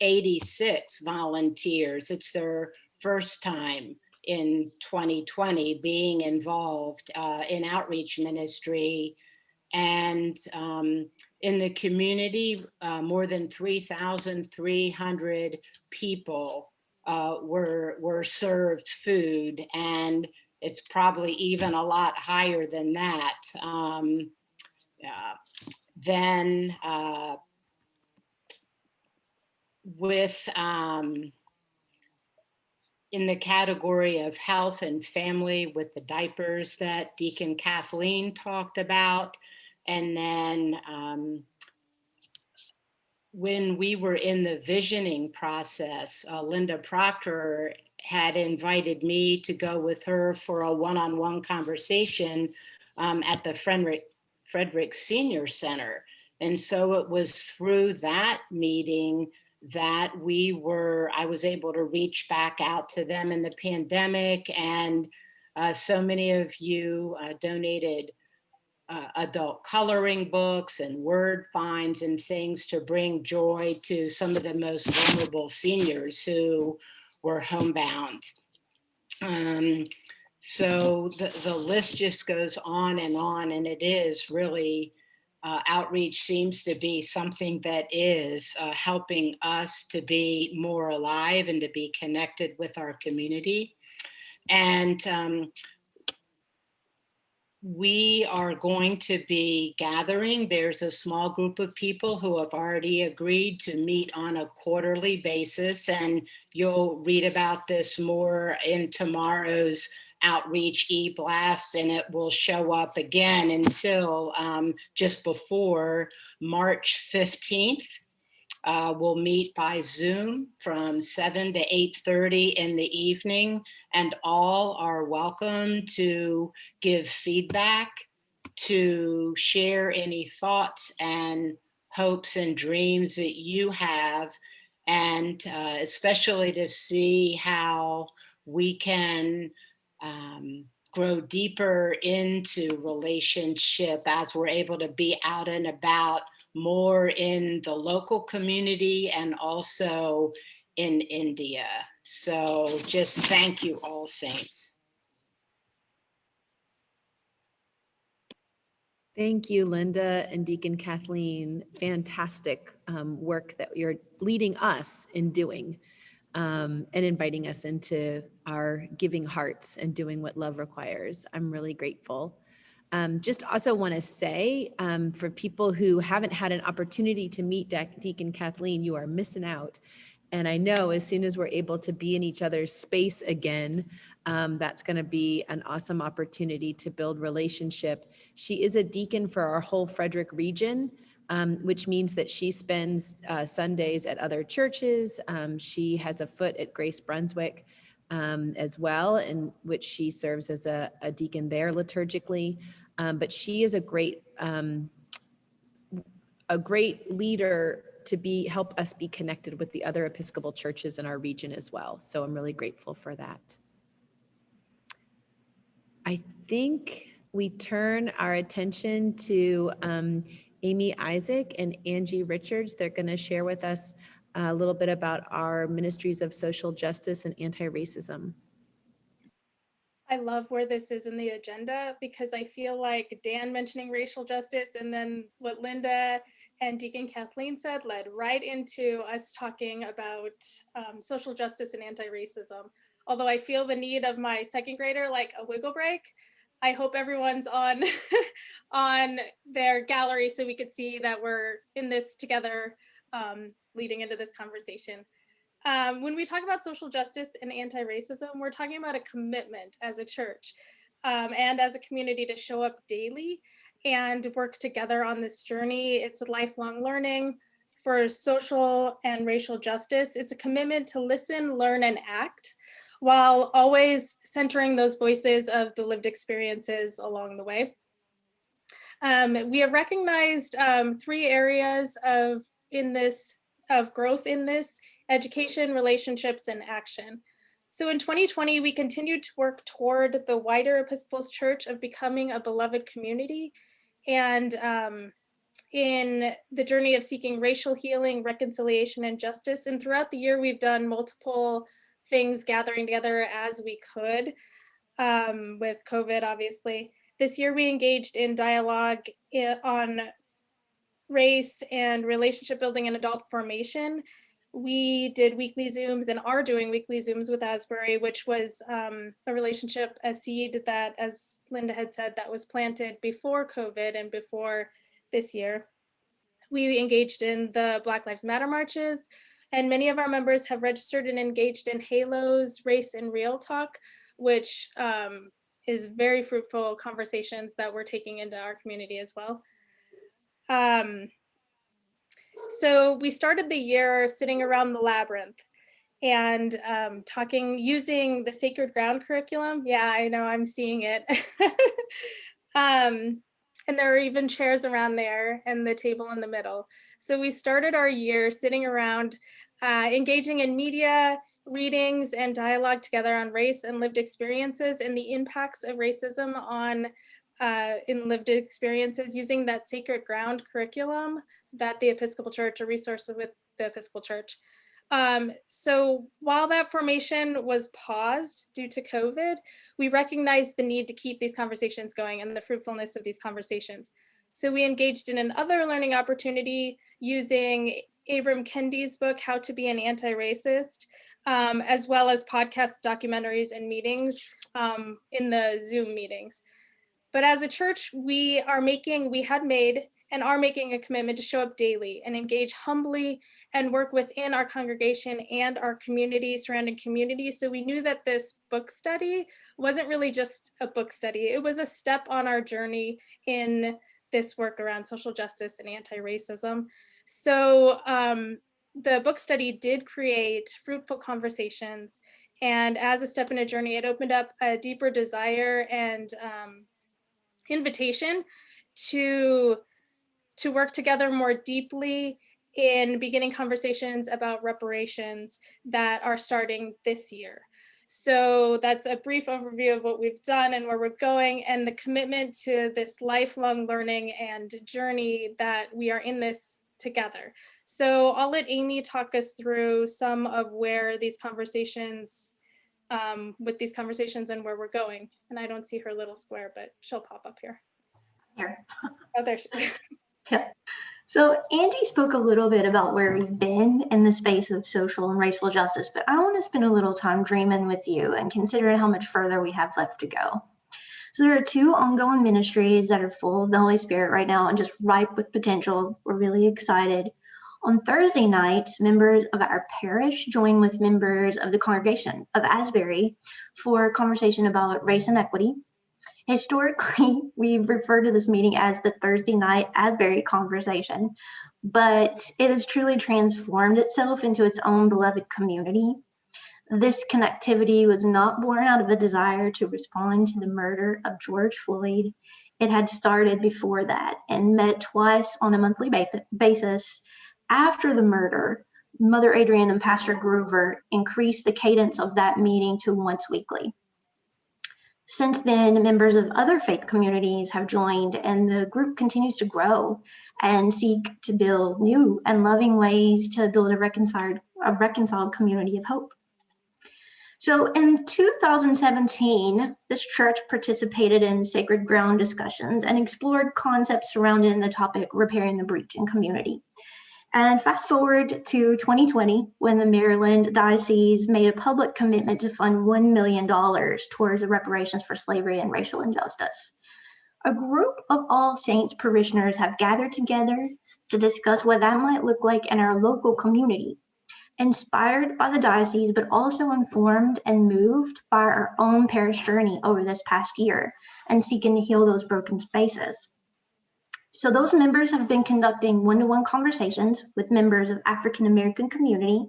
86 volunteers. It's their first time in 2020 being involved in outreach ministry. And in the community, more than 3,300 people were served food, and it's probably even a lot higher than that. Then with in the category of health and family, with the diapers that Deacon Kathleen talked about. And then when we were in the visioning process, Linda Proctor had invited me to go with her for a one-on-one conversation at the Frederick Senior Center. And so it was through that meeting that I was able to reach back out to them in the pandemic. And so many of you donated adult coloring books and word finds and things to bring joy to some of the most vulnerable seniors who were homebound. So the list just goes on, and it is really, outreach seems to be something that is helping us to be more alive and to be connected with our community. And we are going to be gathering. There's a small group of people who have already agreed to meet on a quarterly basis, and you'll read about this more in tomorrow's outreach e-blast, and it will show up again until just before March 15th. We'll meet by Zoom from 7 to 8:30 in the evening, and all are welcome to give feedback, to share any thoughts and hopes and dreams that you have, and especially to see how we can grow deeper into relationship as we're able to be out and about more in the local community and also in India. So just thank you, All Saints. Thank you, Linda and Deacon Kathleen. Fantastic work that you're leading us in doing, and inviting us into our giving hearts and doing what love requires. I'm really grateful. Just also want to say, for people who haven't had an opportunity to meet Deacon Kathleen, you are missing out. And I know as soon as we're able to be in each other's space again, that's going to be an awesome opportunity to build relationship. She is a deacon for our whole Frederick region, which means that she spends Sundays at other churches. She has a foot at Grace Brunswick as well, in which she serves as a deacon there liturgically. But she is a great leader to help us be connected with the other Episcopal churches in our region as well. So I'm really grateful for that. I think we turn our attention to Amy Isaac and Angie Richards. They're going to share with us a little bit about our Ministries of Social Justice and Anti-Racism. I love where this is in the agenda, because I feel like Dan mentioning racial justice and then what Linda and Deacon Kathleen said led right into us talking about social justice and anti-racism. Although I feel the need of my second grader, like a wiggle break. I hope everyone's on on their gallery so we could see that we're in this together, leading into this conversation. When we talk about social justice and anti-racism, we're talking about a commitment as a church and as a community to show up daily and work together on this journey. It's a lifelong learning for social and racial justice. It's a commitment to listen, learn, and act, while always centering those voices of the lived experiences along the way. We have recognized 3 areas of growth in this: education, relationships, and action. So in 2020, we continued to work toward the wider Episcopal Church of becoming a beloved community. And in the journey of seeking racial healing, reconciliation, and justice. And throughout the year, we've done multiple things gathering together as we could, with COVID, obviously. This year, we engaged in dialogue on race and relationship building and adult formation. We did weekly Zooms and are doing weekly Zooms with Asbury, which was a relationship, a seed that, as Linda had said, that was planted before COVID and before this year. We engaged in the Black Lives Matter marches, and many of our members have registered and engaged in Halos, Race and Real Talk, which is very fruitful conversations that we're taking into our community as well. So we started the year sitting around the labyrinth and using the Sacred Ground curriculum. Yeah, I know, I'm seeing it. And there are even chairs around there and the table in the middle. So we started our year sitting around, engaging in media, readings, and dialogue together on race and lived experiences and the impacts of racism on in lived experiences, using that Sacred Ground curriculum that the Episcopal Church, a resource with the Episcopal Church. So while that formation was paused due to COVID, we recognized the need to keep these conversations going and the fruitfulness of these conversations. So we engaged in another learning opportunity using Abram Kendi's book, How to Be an Anti-Racist, as well as podcast documentaries and meetings in the Zoom meetings. But as a church, we had made and are making a commitment to show up daily and engage humbly and work within our congregation and our community, surrounding communities. So we knew that this book study wasn't really just a book study. It was a step on our journey in this work around social justice and anti-racism. So the book study did create fruitful conversations. And as a step in a journey, it opened up a deeper desire and invitation to work together more deeply in beginning conversations about reparations that are starting this year. So that's a brief overview of what we've done and where we're going, and the commitment to this lifelong learning and journey that we are in this together. So I'll let Amy talk us through some of where these conversations, with these conversations and where we're going. And I don't see her little square, but she'll pop up here. Here. Oh, there she is. Yeah. So Angie spoke a little bit about where we've been in the space of social and racial justice, but I want to spend a little time dreaming with you and considering how much further we have left to go. So there are 2 ongoing ministries that are full of the Holy Spirit right now and just ripe with potential. We're really excited. On Thursday nights, members of our parish join with members of the congregation of Asbury for a conversation about race and equity. Historically, we've referred to this meeting as the Thursday night Asbury conversation, but it has truly transformed itself into its own beloved community. This connectivity was not born out of a desire to respond to the murder of George Floyd. It had started before that and met twice on a monthly basis. After the murder, Mother Adrienne and Pastor Groover increased the cadence of that meeting to once weekly. Since then, members of other faith communities have joined, and the group continues to grow and seek to build new and loving ways to build a reconciled community of hope. So in 2017, this church participated in Sacred Ground discussions and explored concepts surrounding the topic repairing the breach in community. And fast forward to 2020, when the Maryland Diocese made a public commitment to fund $1 million towards the reparations for slavery and racial injustice. A group of All Saints parishioners have gathered together to discuss what that might look like in our local community, inspired by the diocese, but also informed and moved by our own parish journey over this past year and seeking to heal those broken spaces. So those members have been conducting one-to-one conversations with members of African American community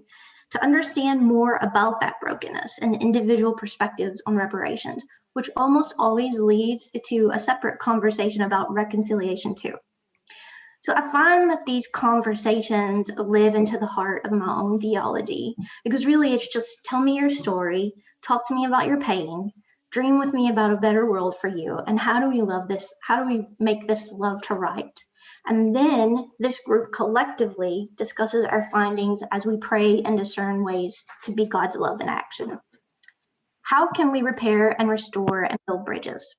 to understand more about that brokenness and individual perspectives on reparations, which almost always leads to a separate conversation about reconciliation too. So I find that these conversations live into the heart of my own theology, because really it's just tell me your story, talk to me about your pain, dream with me about a better world for you, and how do we love this? How do we make this love to right? And then this group collectively discusses our findings as we pray and discern ways to be God's love in action. How can we repair and restore and build bridges?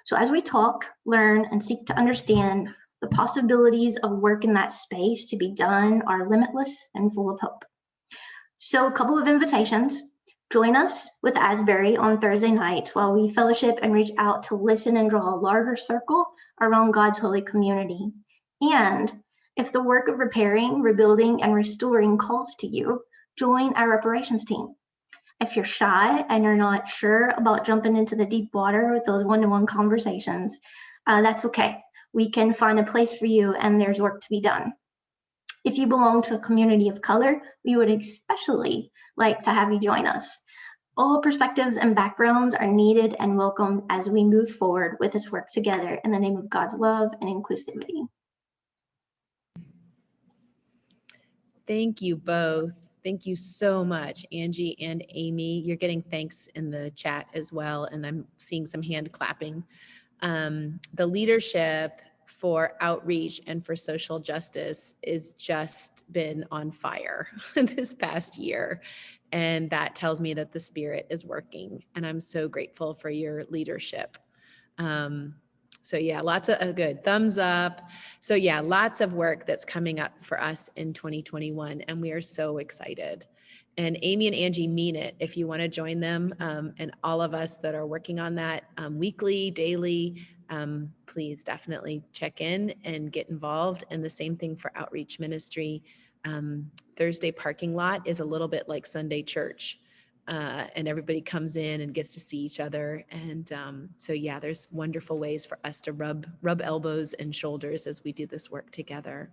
So as we talk, learn, and seek to understand, the possibilities of work in that space to be done are limitless and full of hope. So a couple of invitations. Join us with Asbury on Thursday nights while we fellowship and reach out to listen and draw a larger circle around God's holy community. And if the work of repairing, rebuilding, and restoring calls to you, join our reparations team. If you're shy and you're not sure about jumping into the deep water with those one-to-one conversations, that's okay. We can find a place for you, and there's work to be done. If you belong to a community of color, we would especially like to have you join us. All perspectives and backgrounds are needed and welcome as we move forward with this work together in the name of God's love and inclusivity. Thank you both. Thank you so much, Angie and Amy. You're getting thanks in the chat as well, and I'm seeing some hand clapping. The leadership for outreach and for social justice is just been on fire this past year. And that tells me that the Spirit is working. And I'm so grateful for your leadership. So yeah, lots of good thumbs up. So yeah, lots of work that's coming up for us in 2021. And we are so excited. And Amy and Angie mean it. If you want to join them, and all of us that are working on that weekly, daily, please definitely check in and get involved. And the same thing for outreach ministry. Thursday parking lot is a little bit like Sunday church, and everybody comes in and gets to see each other. And so yeah, there's wonderful ways for us to rub elbows and shoulders as we do this work together.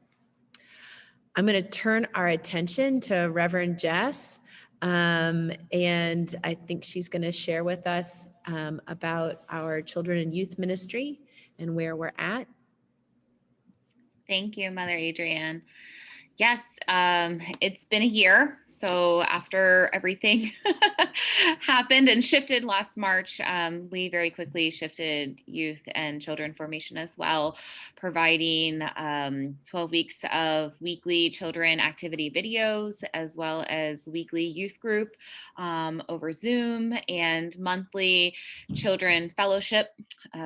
I'm going to turn our attention to Reverend Jess, and I think she's going to share with us about our children and youth ministry and where we're at. Thank you, Mother Adrienne. Yes, it's been a year. So after everything happened and shifted last March, we very quickly shifted youth and children formation as well, providing 12 weeks of weekly children activity videos, as well as weekly youth group over Zoom, and monthly children fellowship.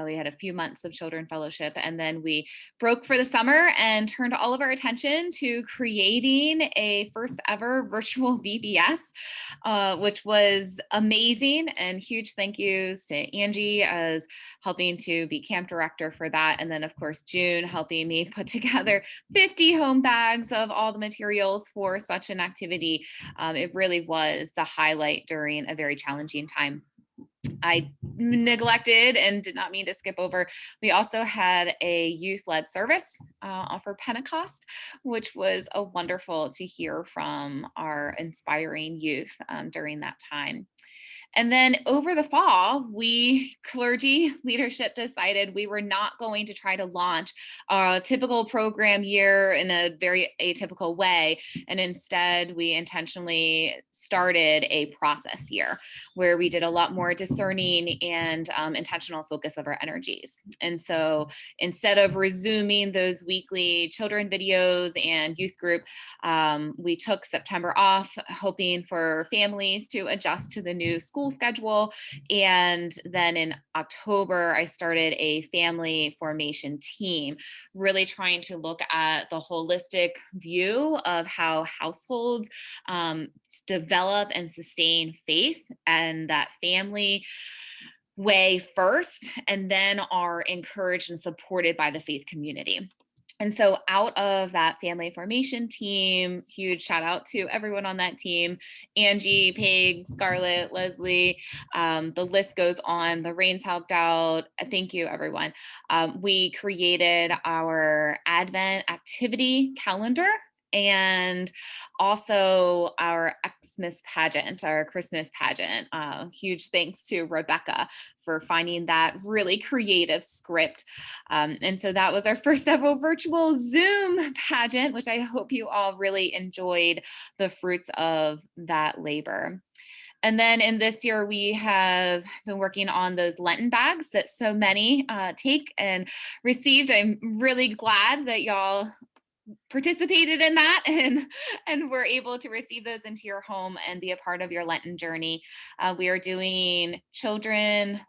We had a few months of children fellowship, and then we broke for the summer and turned all of our attention to creating a first ever virtual VBS, which was amazing, and huge thank yous to Angie as helping to be camp director for that. And then of course, June helping me put together 50 home bags of all the materials for such an activity. It really was the highlight during a very challenging time. I neglected and did not mean to skip over. We also had a youth-led service for Pentecost, which was a wonderful to hear from our inspiring youth during that time. And then over the fall, we clergy leadership decided we were not going to try to launch a typical program year in a very atypical way. And instead, we intentionally started a process year where we did a lot more discerning and intentional focus of our energies. And so instead of resuming those weekly children videos and youth group, we took September off, hoping for families to adjust to the new school schedule. And then in October, I started a family formation team, really trying to look at the holistic view of how households develop and sustain faith, and that family way first, and then are encouraged and supported by the faith community. And so out of that family formation team, huge shout out to everyone on that team, Angie, Paige, Scarlett, Leslie, the list goes on. The Rains helped out. Thank you, everyone. We created our Advent activity calendar, and also our Xmas pageant, our Christmas pageant. Huge thanks to Rebecca for finding that really creative script. And so that was our first ever virtual Zoom pageant, which I hope you all really enjoyed the fruits of that labor. And then in this year, we have been working on those Lenten bags that so many take and received. I'm really glad that y'all participated in that and were able to receive those into your home and be a part of your Lenten journey. We are doing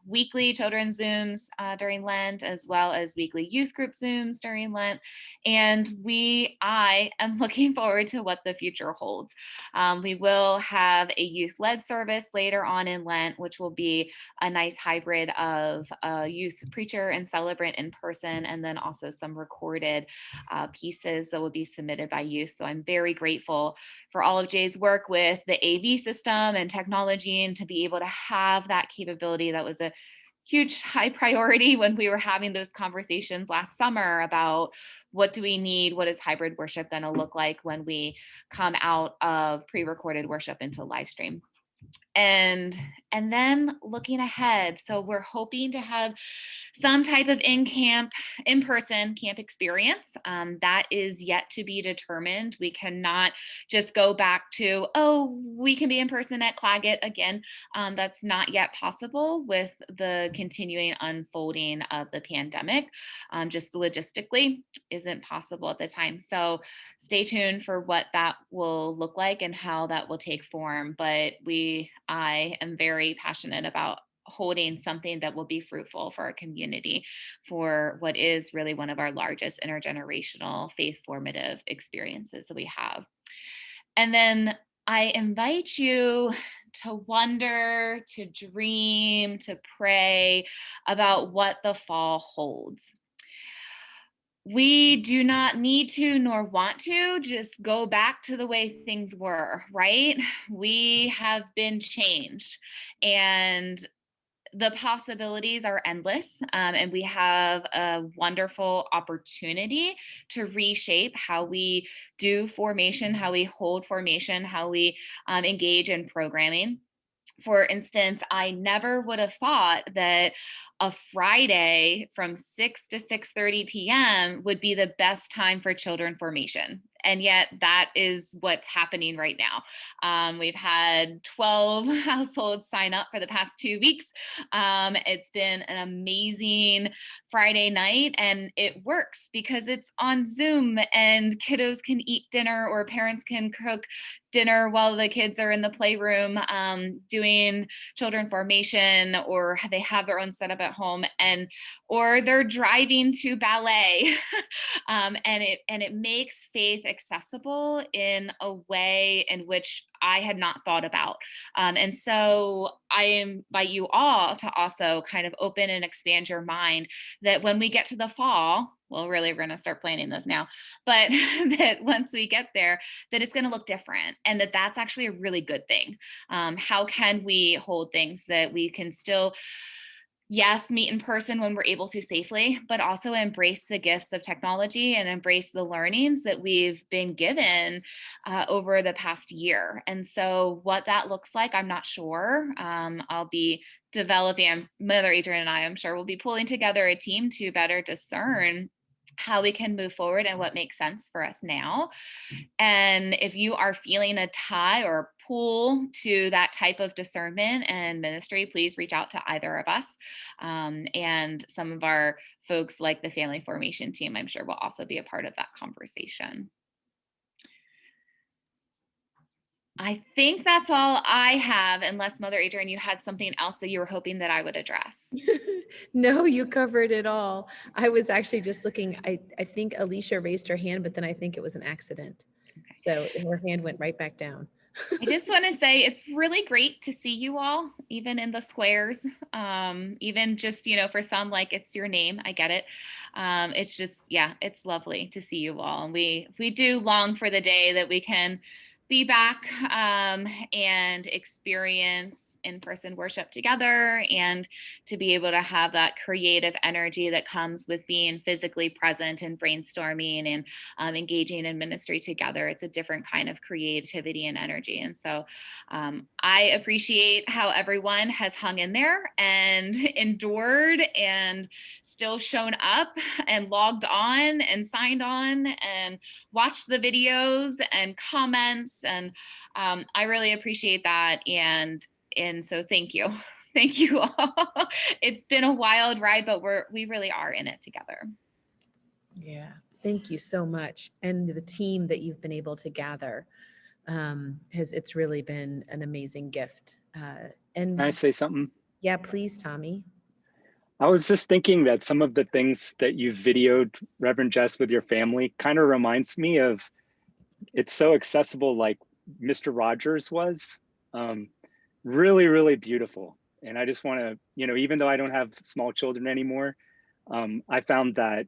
weekly children's Zooms during Lent, as well as weekly youth group Zooms during Lent. And I am looking forward to what the future holds. We will have a youth-led service later on in Lent, which will be a nice hybrid of a youth preacher and celebrant in person, and then also some recorded pieces that will be submitted by youth. So I'm very grateful for all of Jay's work with the AV system and technology, and to be able to have that capability. That was a huge high priority when we were having those conversations last summer about what do we need, what is hybrid worship going to look like when we come out of pre-recorded worship into live stream. And then looking ahead, so we're hoping to have some type of in-person camp experience. That is yet to be determined. We cannot just go back to, oh, we can be in person at Claggett again. That's not yet possible with the continuing unfolding of the pandemic. Just logistically isn't possible at the time. So stay tuned for what that will look like and how that will take form. But I am very passionate about holding something that will be fruitful for our community, for what is really one of our largest intergenerational faith formative experiences that we have. And then I invite you to wonder, to dream, to pray about what the fall holds. We do not need to nor want to just go back to the way things were, right? We have been changed, and the possibilities are endless, and we have a wonderful opportunity to reshape how we do formation, how we hold formation, how we engage in programming. For instance, I never would have thought that a Friday from 6 to 6:30 p.m. would be the best time for children formation. And yet that is what's happening right now. We've had 12 households sign up for the past 2 weeks. It's been an amazing Friday night, and it works because it's on Zoom and kiddos can eat dinner, or parents can cook dinner while the kids are in the playroom doing children formation, or they have their own setup at home, or they're driving to ballet. And it makes faith accessible in a way in which I had not thought about. And so I invite you all to also kind of open and expand your mind that when we get to the fall, well, really, we're going to start planning this now, but that once we get there, that it's going to look different, and that's actually a really good thing. How can we hold things that we can still, yes, meet in person when we're able to safely, but also embrace the gifts of technology and embrace the learnings that we've been given over the past year. And so what that looks like, I'm not sure. I'll be developing, Mother Adrian and I'm sure we'll be pulling together a team to better discern how we can move forward and what makes sense for us now. And if you are feeling a tie or pull to that type of discernment and ministry, please reach out to either of us. And some of our folks like the family formation team, I'm sure will also be a part of that conversation. I think that's all I have, unless Mother Adrian, you had something else that you were hoping that I would address. No, you covered it all. I was actually just looking, I think Alicia raised her hand, but then I think it was an accident. Okay. So her hand went right back down. I just want to say it's really great to see you all, even in the squares, even just, for some, like it's your name. I get it. It's just, yeah, it's lovely to see you all. And we do long for the day that we can be back and experience in-person worship together, and to be able to have that creative energy that comes with being physically present and brainstorming and engaging in ministry together. It's a different kind of creativity and energy. And so I appreciate how everyone has hung in there and endured and still shown up and logged on and signed on and watched the videos and comments. And I really appreciate that. And And so thank you. Thank you all. It's been a wild ride, but we really are in it together. Yeah, thank you so much. And the team that you've been able to gather it's really been an amazing gift. And Can I say something? yeah, please, Tommy. I was just thinking that some of the things that you videoed, Reverend Jess, with your family kind of reminds me of, it's so accessible like Mr. Rogers was. Really, really beautiful. And I just want to, even though I don't have small children anymore, I found that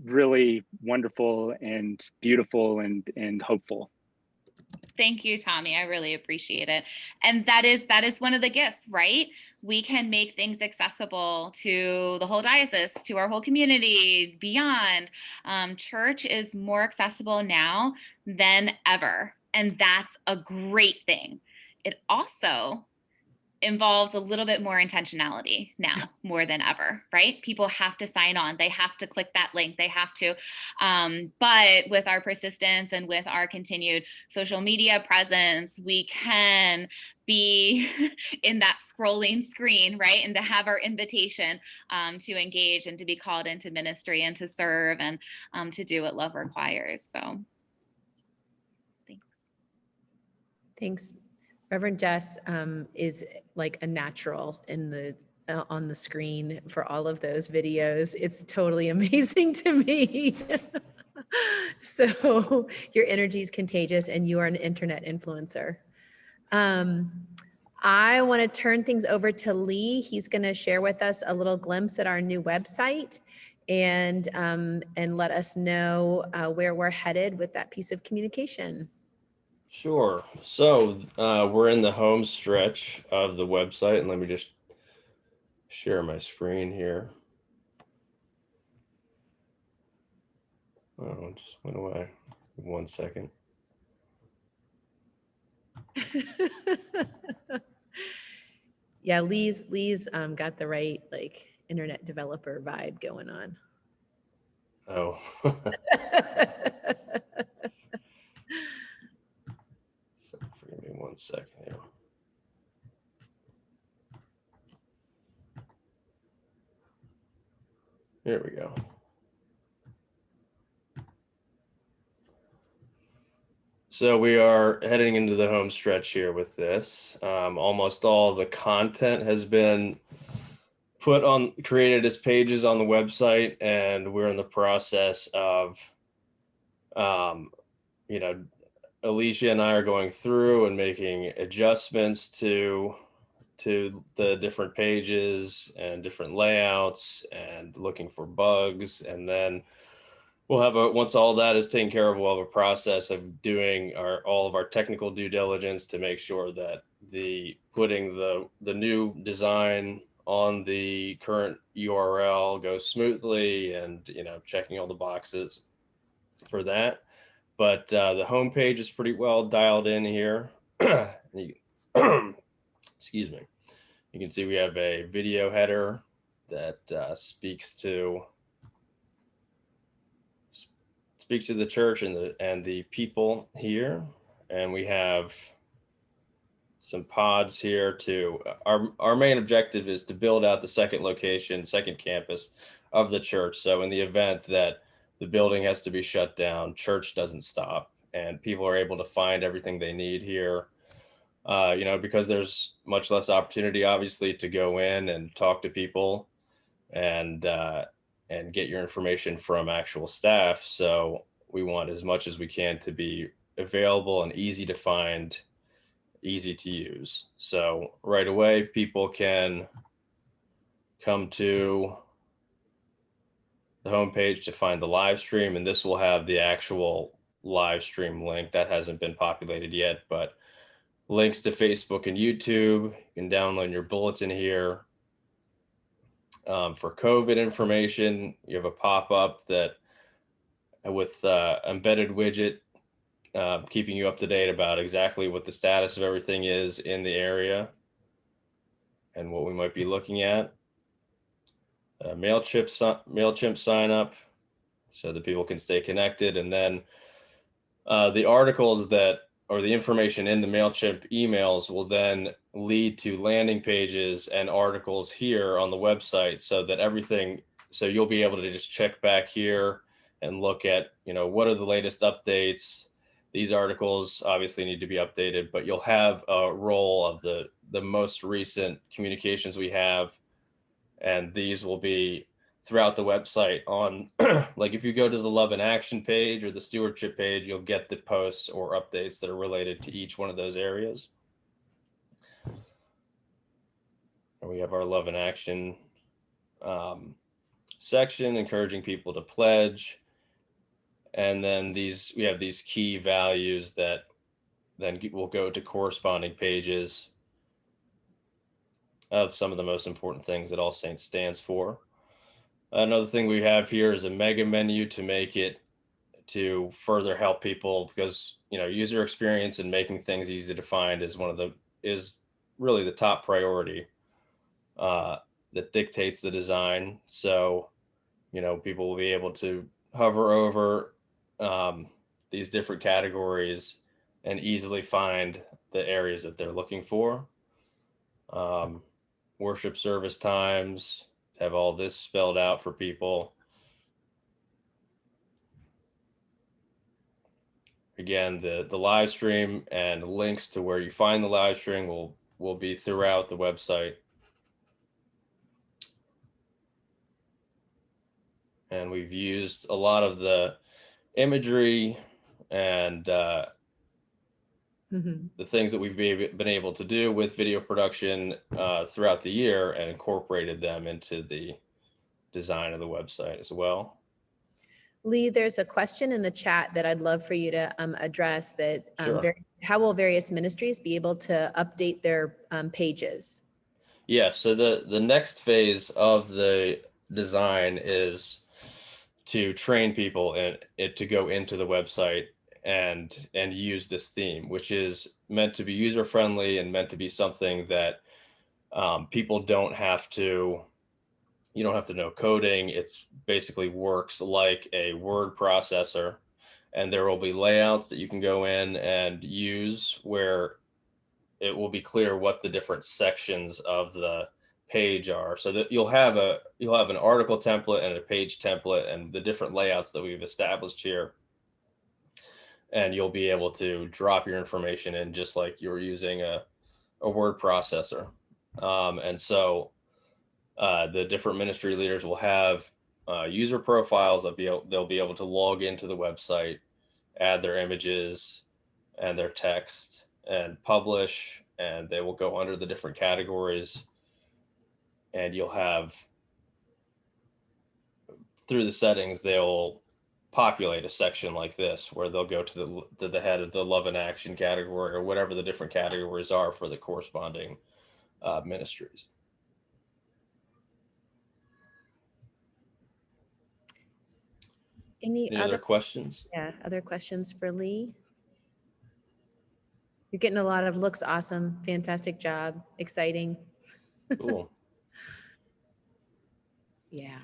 really wonderful and beautiful and hopeful. Thank you, Tommy. I really appreciate it. And that is one of the gifts, right? We can make things accessible to the whole diocese, to our whole community, beyond. Church is more accessible now than ever. And that's a great thing. It also involves a little bit more intentionality now more than ever, right? People have to sign on. They have to click that link. They have to. But with our persistence and with our continued social media presence, we can be in that scrolling screen, right? And to have our invitation to engage and to be called into ministry and to serve and to do what love requires. So thanks. Thanks. Reverend Jess is like a natural in the on the screen for all of those videos. It's totally amazing to me. So your energy is contagious and you are an internet influencer. I want to turn things over to Lee. He's going to share with us a little glimpse at our new website and let us know where we're headed with that piece of communication. Sure. So we're in the home stretch of the website, and let me just share my screen here. Oh, it just went away. 1 second. Yeah, Lee's got the right like internet developer vibe going on. Oh. So forgive me 1 second here. Here we go. So we are heading into the home stretch here with this. Almost all the content has been created as pages on the website, and we're in the process of, Alicia and I are going through and making adjustments to the different pages and different layouts and looking for bugs. And then we'll have once all that is taken care of, we'll have a process of doing all of our technical due diligence to make sure that putting the new design on the current URL goes smoothly, and checking all the boxes for that. But the homepage is pretty well dialed in here. Excuse me. You can see we have a video header that speaks to the church and the people here, and we have some pods here to our main objective is to build out the second campus of the church. So in the event that the building has to be shut down, church doesn't stop, and people are able to find everything they need here. Because there's much less opportunity, obviously, to go in and talk to people and get your information from actual staff. So we want as much as we can to be available and easy to find, easy to use. So right away, people can come to the homepage to find the live stream, and this will have the actual live stream link that hasn't been populated yet, but links to Facebook and YouTube. You can download your bulletin here. For COVID information, you have a pop-up that with embedded widget, keeping you up to date about exactly what the status of everything is in the area and what we might be looking at. MailChimp sign up so that people can stay connected. And then the articles that or the information in the MailChimp emails will then lead to landing pages and articles here on the website, so that so you'll be able to just check back here and look at, what are the latest updates. These articles obviously need to be updated, but you'll have a roll of the most recent communications we have. And these will be throughout the website on, like if you go to the Love in Action page or the stewardship page, you'll get the posts or updates that are related to each one of those areas. And we have our Love in Action section, encouraging people to pledge. And then we have these key values that then will go to corresponding pages of some of the most important things that All Saints stands for. Another thing we have here is a mega menu to make it to further help people, because user experience and making things easy to find is really the top priority that dictates the design. So people will be able to hover over these different categories and easily find the areas that they're looking for. Worship service times, have all this spelled out for people. Again, the live stream and links to where you find the live stream will be throughout the website. And we've used a lot of the imagery and the things that we've been able to do with video production throughout the year and incorporated them into the design of the website as well. Lee, there's a question in the chat that I'd love for you to address that Sure. how will various ministries be able to update their pages? Yeah, so the next phase of the design is to train people to go into the website and use this theme, which is meant to be user friendly and meant to be something that people don't have to. You don't have to know coding. It's basically works like a word processor, and there will be layouts that you can go in and use where it will be clear what the different sections of the page are, so that you'll have an article template and a page template and the different layouts that we've established here. And you'll be able to drop your information in just like you're using a word processor. And so the different ministry leaders will have user profiles. They'll be able to log into the website, add their images and their text, and publish, and they will go under the different categories. And you'll have, through the settings, they'll populate a section like this where they'll go to the head of the Love in Action category or whatever the different categories are for the corresponding ministries. Any other questions? Yeah, other questions for Lee? You're getting a lot of looks awesome, fantastic job, exciting. Cool. Yeah.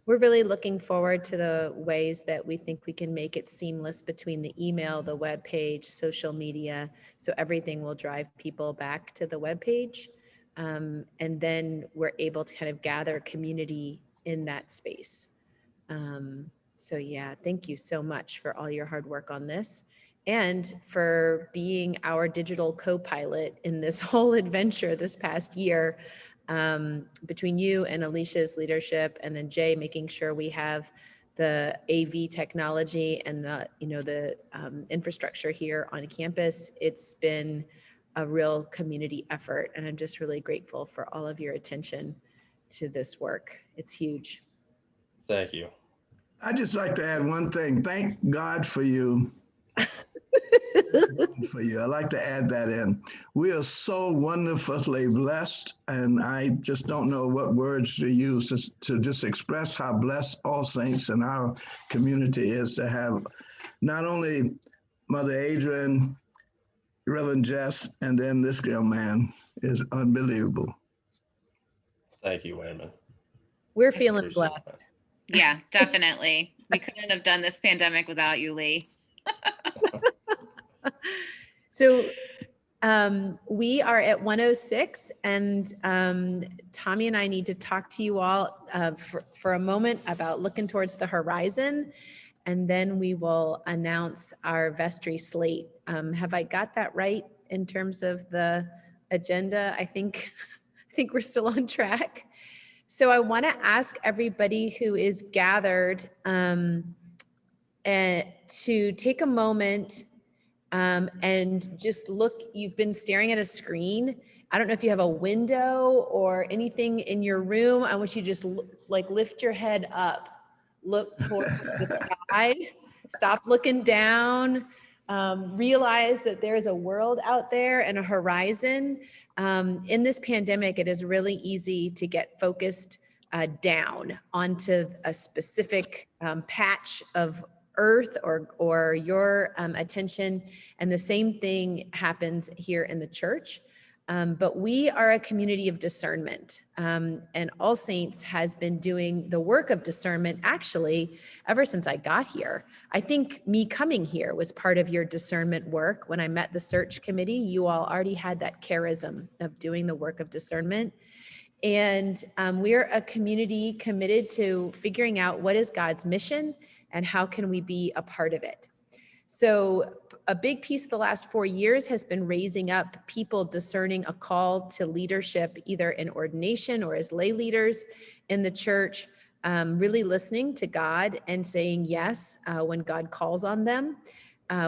We're really looking forward to the ways that we think we can make it seamless between the email, the web page, social media, so everything will drive people back to the web page. And then we're able to kind of gather community in that space. So yeah, thank you so much for all your hard work on this and for being our digital co-pilot in this whole adventure this past year. Between you and Alicia's leadership, and then Jay making sure we have the AV technology and the infrastructure here on campus, it's been a real community effort, and I'm just really grateful for all of your attention to this work. It's huge. Thank you. I'd just like to add one thing. Thank God for you. For you. I like to add that in. We are so wonderfully blessed, and I just don't know what words to use to just express how blessed All Saints and our community is to have not only Mother Adrian, Reverend Jess, and then this young man is unbelievable. Thank you, Wayman. We're feeling blessed. Yeah, definitely. We couldn't have done this pandemic without you, Lee. So we are at 1:06, and Tommy and I need to talk to you all for a moment about looking towards the horizon, and then we will announce our vestry slate. Have I got that right in terms of the agenda? I think we're still on track. So I want to ask everybody who is gathered to take a moment and just look. You've been staring at a screen. I don't know if you have a window or anything in your room. I want you to just like lift your head up, look towards the sky, stop looking down, realize that there's a world out there and a horizon. In this pandemic, it is really easy to get focused down onto a specific patch of earth or your attention. And the same thing happens here in the church. But we are a community of discernment. And All Saints has been doing the work of discernment actually ever since I got here. I think me coming here was part of your discernment work. When I met the search committee, you all already had that charism of doing the work of discernment. And we're a community committed to figuring out what is God's mission and how can we be a part of it. So a big piece the last 4 years has been raising up people discerning a call to leadership, either in ordination or as lay leaders in the church, really listening to God and saying yes when God calls on them.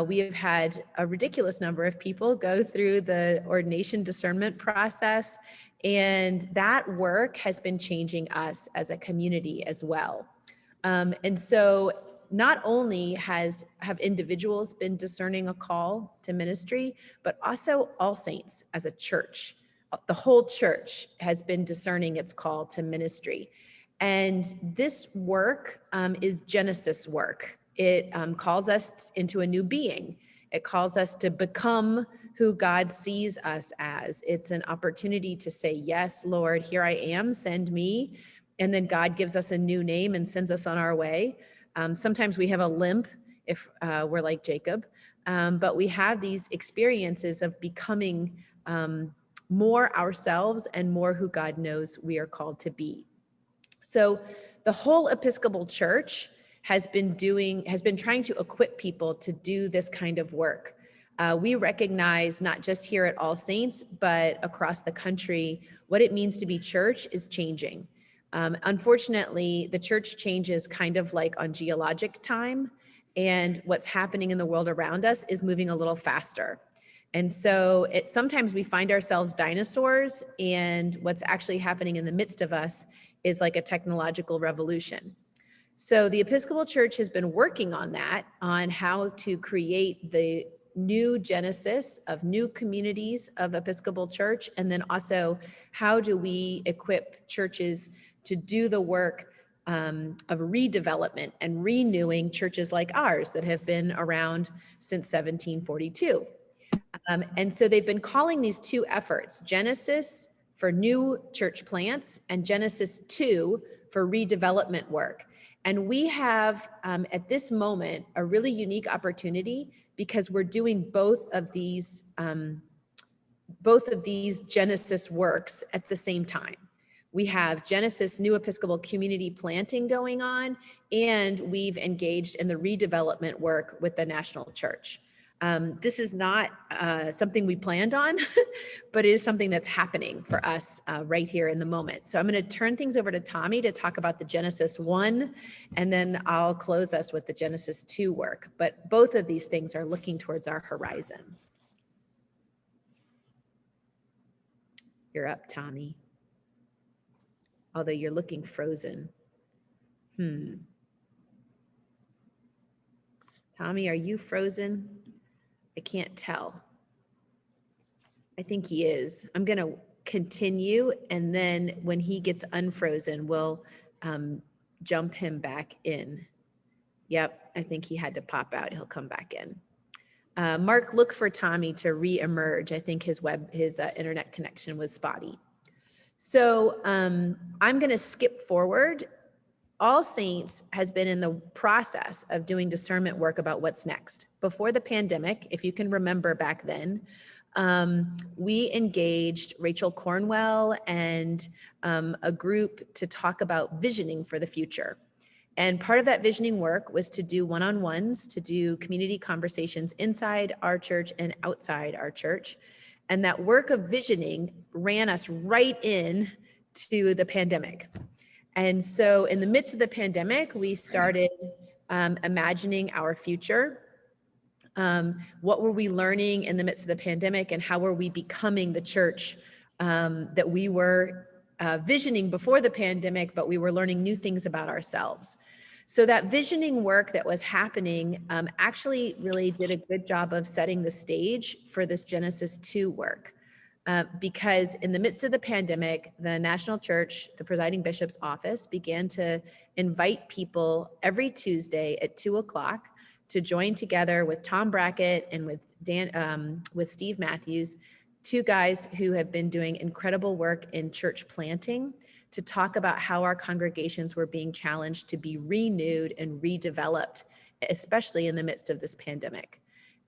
We have had a ridiculous number of people go through the ordination discernment process, and that work has been changing us as a community as well. And so not only have individuals been discerning a call to ministry, but also All Saints as a church. The whole church has been discerning its call to ministry. And this work is Genesis work. It calls us into a new being. It calls us to become who God sees us as. It's an opportunity to say, yes, Lord, here I am, send me. And then God gives us a new name and sends us on our way. Sometimes we have a limp if we're like Jacob, but we have these experiences of becoming more ourselves and more who God knows we are called to be. So the whole Episcopal Church has been trying to equip people to do this kind of work. We recognize not just here at All Saints, but across the country, what it means to be church is changing. Unfortunately, the church changes kind of like on geologic time, and what's happening in the world around us is moving a little faster. And so sometimes we find ourselves dinosaurs, and what's actually happening in the midst of us is like a technological revolution. So the Episcopal Church has been working on that, on how to create the new genesis of new communities of Episcopal Church, and then also how do we equip churches to do the work of redevelopment and renewing churches like ours that have been around since 1742. And so they've been calling these two efforts, Genesis for new church plants and Genesis 2 for redevelopment work. And we have, at this moment, a really unique opportunity because we're doing both of these Genesis works at the same time. We have Genesis New Episcopal Community Planting going on, and we've engaged in the redevelopment work with the National Church. This is not something we planned on, but it is something that's happening for us right here in the moment. So I'm going to turn things over to Tommy to talk about the Genesis 1, and then I'll close us with the Genesis 2 work. But both of these things are looking towards our horizon. You're up, Tommy. Although you're looking frozen. Tommy, are you frozen? I can't tell. I think he is. I'm going to continue, and then when he gets unfrozen, we'll jump him back in. Yep, I think he had to pop out. He'll come back in. Mark, look for Tommy to re-emerge. I think his internet connection was spotty. So I'm going to skip forward All Saints has been in the process of doing discernment work about what's next. Before the pandemic, if you can remember back then, we engaged Rachel Cornwell and a group to talk about visioning for the future. And part of that visioning work was to do one-on-ones, to do community conversations inside our church and outside our church. And that work of visioning ran us right in to the pandemic. And so in the midst of the pandemic, we started imagining our future. What were we learning in the midst of the pandemic, and how were we becoming the church that we were visioning before the pandemic, but we were learning new things about ourselves. So that visioning work that was happening actually really did a good job of setting the stage for this Genesis 2 work. Because in the midst of the pandemic, the National Church, the presiding bishop's office, began to invite people every Tuesday at 2:00 to join together with Tom Brackett and with Steve Matthews, two guys who have been doing incredible work in church planting, to talk about how our congregations were being challenged to be renewed and redeveloped, especially in the midst of this pandemic.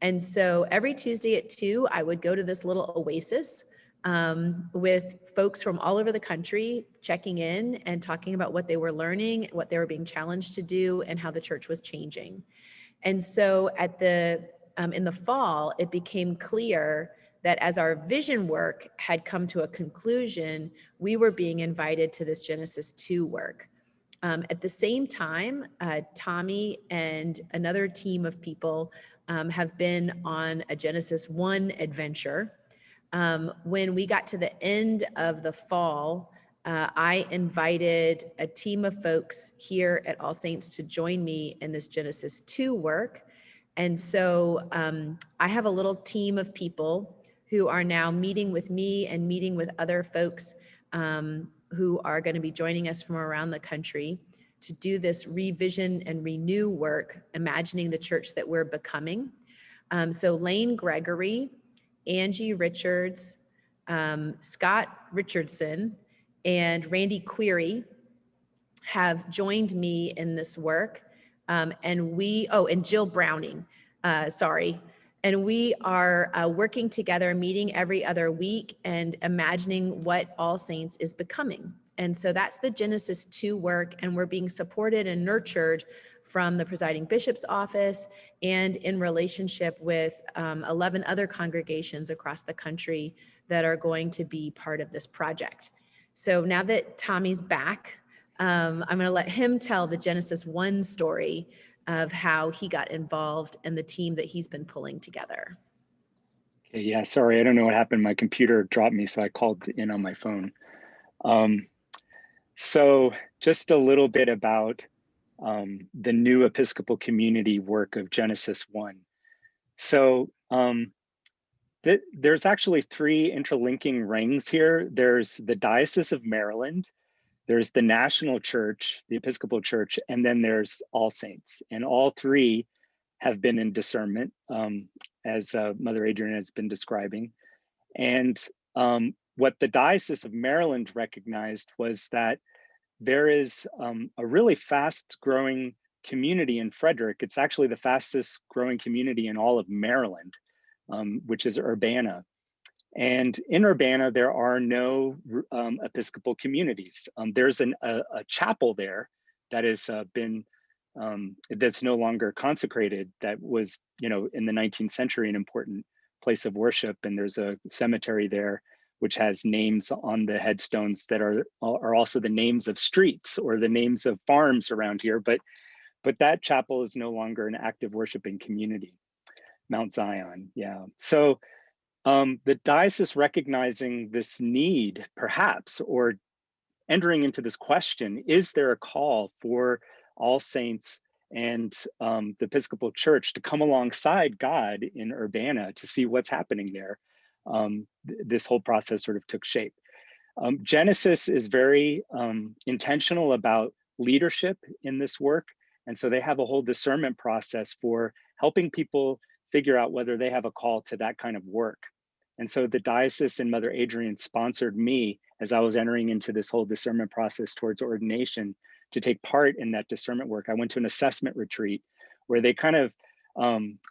And so every Tuesday at 2, I would go to this little oasis with folks from all over the country checking in and talking about what they were learning, what they were being challenged to do, and how the church was changing. And so in the fall, it became clear that as our vision work had come to a conclusion, we were being invited to this Genesis 2 work. At the same time, Tommy and another team of people have been on a Genesis 1 adventure. When we got to the end of the fall, I invited a team of folks here at All Saints to join me in this Genesis 2 work. And so I have a little team of people who are now meeting with me and meeting with other folks who are going to be joining us from around the country to do this revision and renew work, imagining the church that we're becoming. So Lane Gregory, Angie Richards, Scott Richardson, and Randy Query have joined me in this work. And Jill Browning, sorry. And we are working together, meeting every other week and imagining what All Saints is becoming. And so that's the Genesis 2 work, and we're being supported and nurtured from the presiding bishop's office and in relationship with 11 other congregations across the country that are going to be part of this project. So now that Tommy's back, I'm going to let him tell the Genesis 1 story of how he got involved and the team that he's been pulling together. Okay, yeah, sorry, I don't know what happened. My computer dropped me, so I called in on my phone. So just a little bit about the new Episcopal community work of Genesis 1. So there's actually 3 interlinking rings here. There's the Diocese of Maryland, there's the National Church, the Episcopal Church, and then there's All Saints. And all 3 have been in discernment, as Mother Adrian has been describing. And what the Diocese of Maryland recognized was that there is a really fast growing community in Frederick. It's actually the fastest growing community in all of Maryland, which is Urbana. And in Urbana, there are no Episcopal communities. There's a chapel there that has been, that's no longer consecrated, that was, in the 19th century, an important place of worship. And there's a cemetery there, which has names on the headstones that are also the names of streets or the names of farms around here. But that chapel is no longer an active worshiping community. Mount Zion, yeah. So the diocese recognizing this need, perhaps, or entering into this question, is there a call for All Saints and the Episcopal Church to come alongside God in Urbana to see what's happening there? This whole process sort of took shape. Genesis is very intentional about leadership in this work. And so they have a whole discernment process for helping people figure out whether they have a call to that kind of work. And so the diocese and Mother Adrian sponsored me as I was entering into this whole discernment process towards ordination to take part in that discernment work. I went to an assessment retreat where they kind of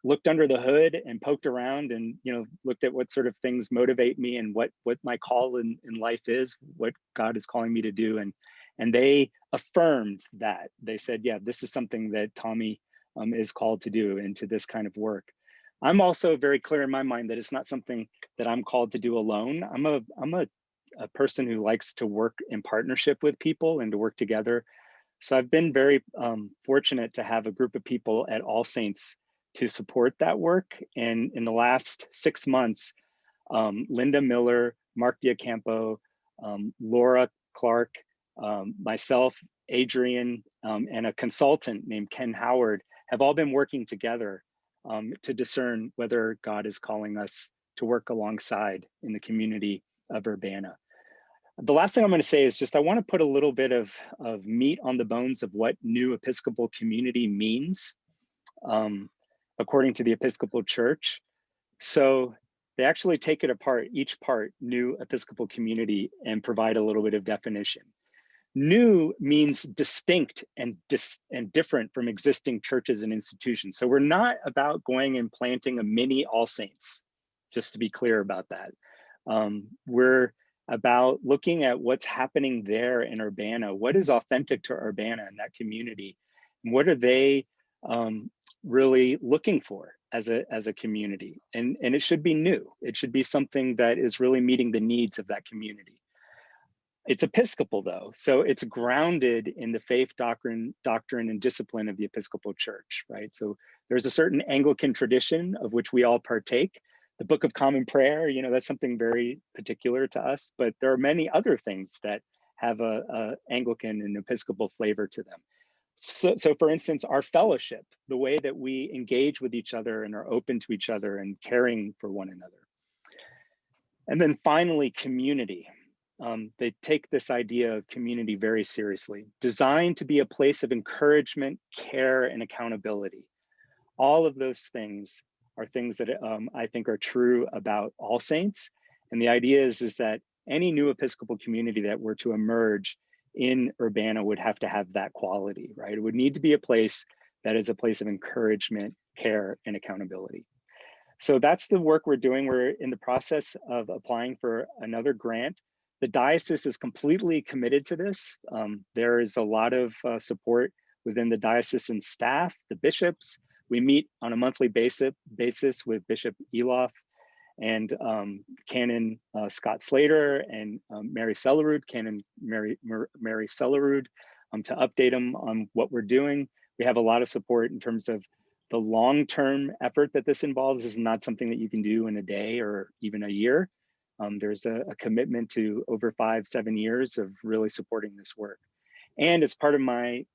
looked under the hood and poked around and, you know, looked at what sort of things motivate me and what my call in life is, what God is calling me to do. And they affirmed that. They said, yeah, this is something that Tommy is called to do, into this kind of work. I'm also very clear in my mind that it's not something that I'm called to do alone. I'm a person who likes to work in partnership with people and to work together. So I've been very fortunate to have a group of people at All Saints to support that work. And in the last 6 months, Linda Miller, Mark Diacampo, Laura Clark, myself, Adrian, and a consultant named Ken Howard have all been working together to discern whether God is calling us to work alongside in the community of Urbana. The last thing I'm going to say is just I want to put a little bit of meat on the bones of what new Episcopal community means, according to the Episcopal Church. So they actually take it apart, each part, new Episcopal community, and provide a little bit of definition. New means distinct and different from existing churches and institutions. So we're not about going and planting a mini All Saints, just to be clear about that. We're about looking at what's happening there in Urbana. What is authentic to Urbana and that community? And what are they really looking for as a community? And it should be new. It should be something that is really meeting the needs of that community. It's Episcopal though, so it's grounded in the faith doctrine and discipline of the Episcopal Church, right? So there's a certain Anglican tradition of which we all partake. The Book of Common Prayer, you know, that's something very particular to us, but there are many other things that have a Anglican and Episcopal flavor to them. So for instance, our fellowship, the way that we engage with each other and are open to each other and caring for one another. And then finally, community. They take this idea of community very seriously, designed to be a place of encouragement, care, and accountability. All of those things are things that I think are true about All Saints. And the idea is that any new Episcopal community that were to emerge in Urbana would have to have that quality, right? It would need to be a place that is a place of encouragement, care, and accountability. So that's the work we're doing. We're in the process of applying for another grant. The diocese is completely committed to this. There is a lot of support within the diocesan staff, the bishops. We meet on a monthly basis with Bishop Eloff and Canon Scott Slater and Mary Sellerud, Canon Mary Sellerud, to update them on what we're doing. We have a lot of support in terms of the long-term effort that this involves. This is not something that you can do in a day or even a year. There's a commitment to over 5-7 years of really supporting this work. And it's part of my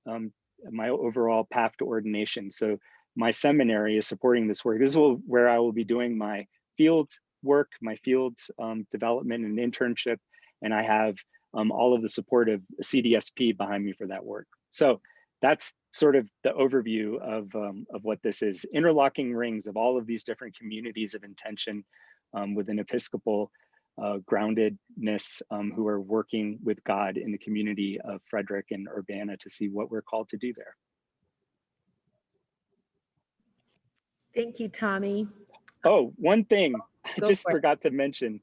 overall path to ordination. So my seminary is supporting this work. This is where I will be doing my field work, my field development and internship. And I have all of the support of CDSP behind me for that work. So that's sort of the overview of what this is. Interlocking rings of all of these different communities of intention within Episcopal groundedness who are working with God in the community of Frederick and Urbana to see what we're called to do there. Thank you, Tommy. Oh, one thing I just forgot to mention.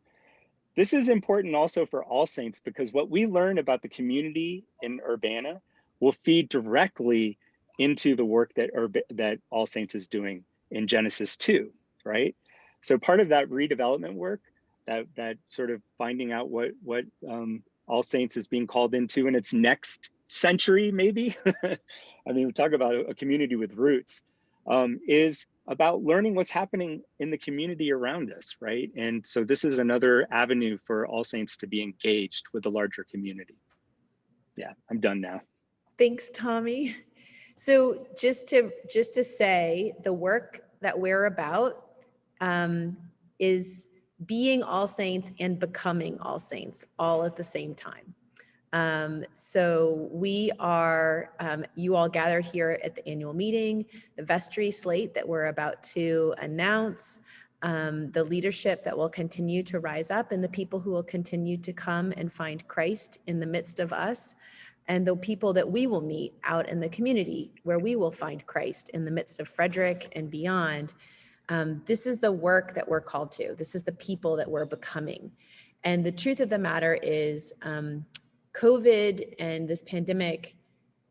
This is important also for All Saints because what we learn about the community in Urbana will feed directly into the work that All Saints is doing in Genesis 2, right? So part of that redevelopment work, that sort of finding out what All Saints is being called into in its next century, maybe. I mean, we talk about a community with roots, is about learning what's happening in the community around us, right? And so this is another avenue for All Saints to be engaged with the larger community. Yeah, I'm done now. Thanks, Tommy. So just to say, the work that we're about is being All Saints and becoming All Saints all at the same time. So we are, you all gathered here at the annual meeting, the vestry slate that we're about to announce, the leadership that will continue to rise up and the people who will continue to come and find Christ in the midst of us. and the people that we will meet out in the community where we will find Christ in the midst of Frederick and beyond. This is the work that we're called to. This is the people that we're becoming. And the truth of the matter is COVID and this pandemic,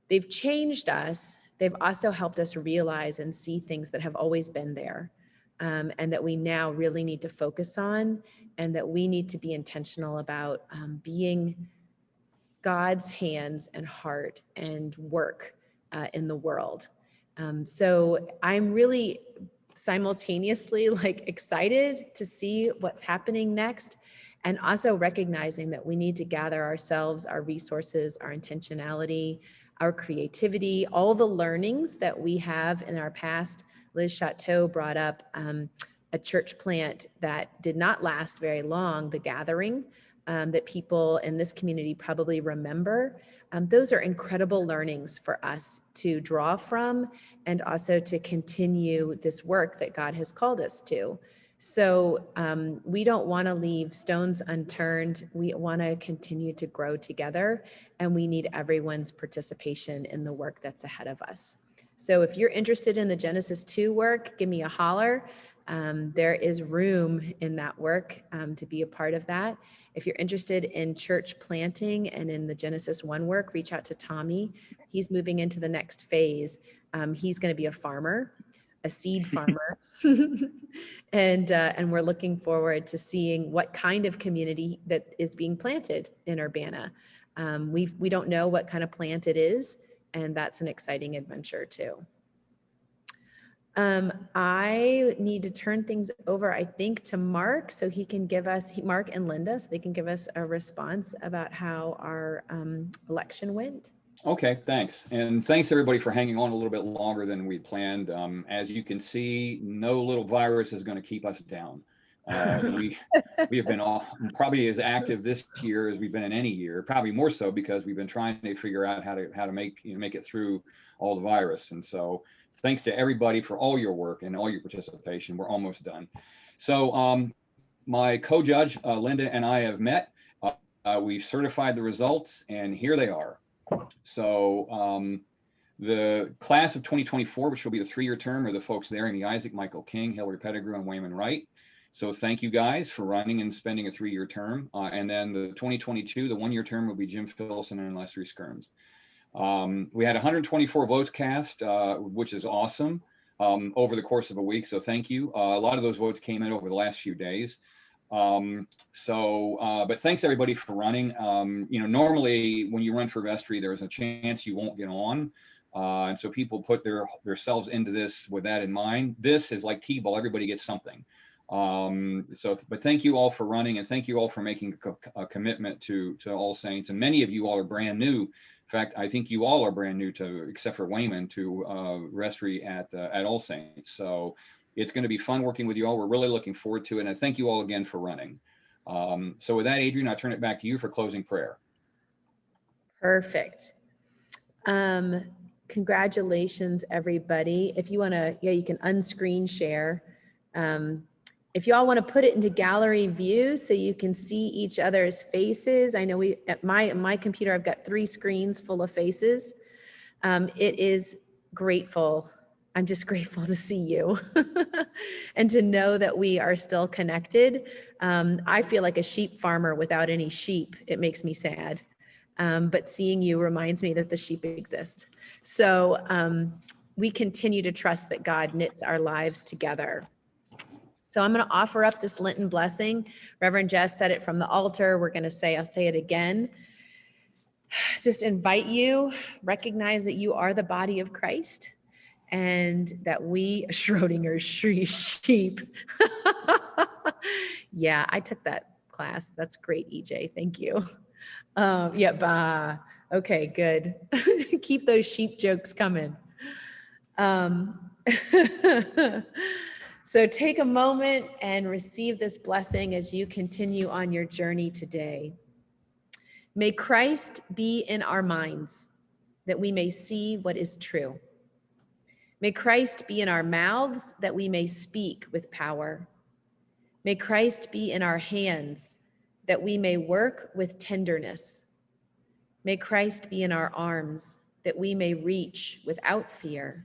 they've changed us. They've also helped us realize and see things that have always been there, and that we now really need to focus on, and that we need to be intentional about being God's hands and heart and work in the world. So I'm really simultaneously excited to see what's happening next, and also recognizing that we need to gather ourselves, our resources, our intentionality, our creativity, all the learnings that we have in our past. Liz Chateau brought up a church plant that did not last very long, The Gathering, that people in this community probably remember. Those are incredible learnings for us to draw from, and also to continue this work that God has called us to. So we don't want to leave stones unturned. We want to continue to grow together, and we need everyone's participation in the work that's ahead of us. So if you're interested in the Genesis 2 work, give me a holler. There is room in that work to be a part of that. If you're interested in church planting and in the Genesis 1 work, reach out to Tommy. He's moving into the next phase. He's going to be a farmer, a seed farmer. And we're looking forward to seeing what kind of community that is being planted in Urbana. We don't know what kind of plant it is, and that's an exciting adventure too. I need to turn things over, I think, to Mark, so he can give us, Mark and Linda, so they can give us a response about how our election went. Okay, thanks. And thanks everybody for hanging on a little bit longer than we planned. As you can see, no little virus is going to keep us down. We have been probably as active this year as we've been in any year, probably more so because we've been trying to figure out how to make it through all the virus. And so thanks to everybody for all your work and all your participation. We're almost done. So my co-judge, Linda, and I have met. We've certified the results, and here they are. So the class of 2024, which will be the 3-year term, are the folks there: Amy Isaac, Michael King, Hillary Pettigrew, and Wayman Wright. So thank you guys for running and spending a 3-year term. And then the 2022, the 1-year term, will be Jim Filson and Leslie Skirms. We had 124 votes cast, which is awesome, over the course of a week. So thank you. A lot of those votes came in over the last few days. But thanks everybody for running. Normally when you run for vestry, there's a chance you won't get on. And so people put themselves into this with that in mind. This is like T-ball, everybody gets something. But thank you all for running, and thank you all for making a commitment to All Saints. And many of you all are brand new. In fact, I think you all are brand new except for Wayman, to vestry at All Saints. So it's going to be fun working with you all. We're really looking forward to it. And I thank you all again for running. So with that, Adrian, I'll turn it back to you for closing prayer. Perfect. Congratulations, everybody. If you want to, you can unscreen share. If you all want to put it into gallery view so you can see each other's faces. I know at my computer, I've got 3 screens full of faces. It is grateful. I'm just grateful to see you and to know that we are still connected. I feel like a sheep farmer without any sheep. It makes me sad. But seeing you reminds me that the sheep exist. So we continue to trust that God knits our lives together. So I'm going to offer up this Lenten blessing. Reverend Jess said it from the altar. I'll say it again. Just invite you, recognize that you are the body of Christ, and that we, Schrodinger's sheep. Yeah, I took that class. That's great, EJ. Thank you. Okay, good. Keep those sheep jokes coming. So take a moment and receive this blessing as you continue on your journey today. May Christ be in our minds, that we may see what is true. May Christ be in our mouths, that we may speak with power. May Christ be in our hands, that we may work with tenderness. May Christ be in our arms, that we may reach without fear.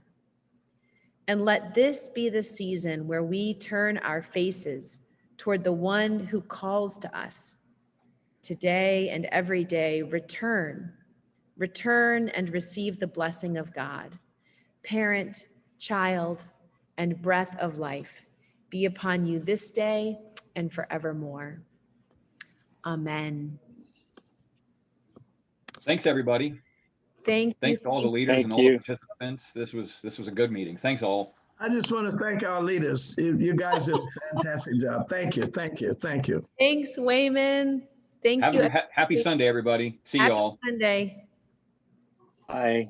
And let this be the season where we turn our faces toward the one who calls to us. Today and every day, return and receive the blessing of God. Parent, child, and breath of life be upon you this day and forevermore. Amen. Thanks, everybody. Thanks to all the leaders Thank and all you. the participants. This was a good meeting. Thanks all. I just want to thank our leaders. You guys did a fantastic job. Thank you, thank you, thank you. Thanks, Wayman. Thank you. Happy Sunday, everybody. See you all. Happy Sunday. Bye.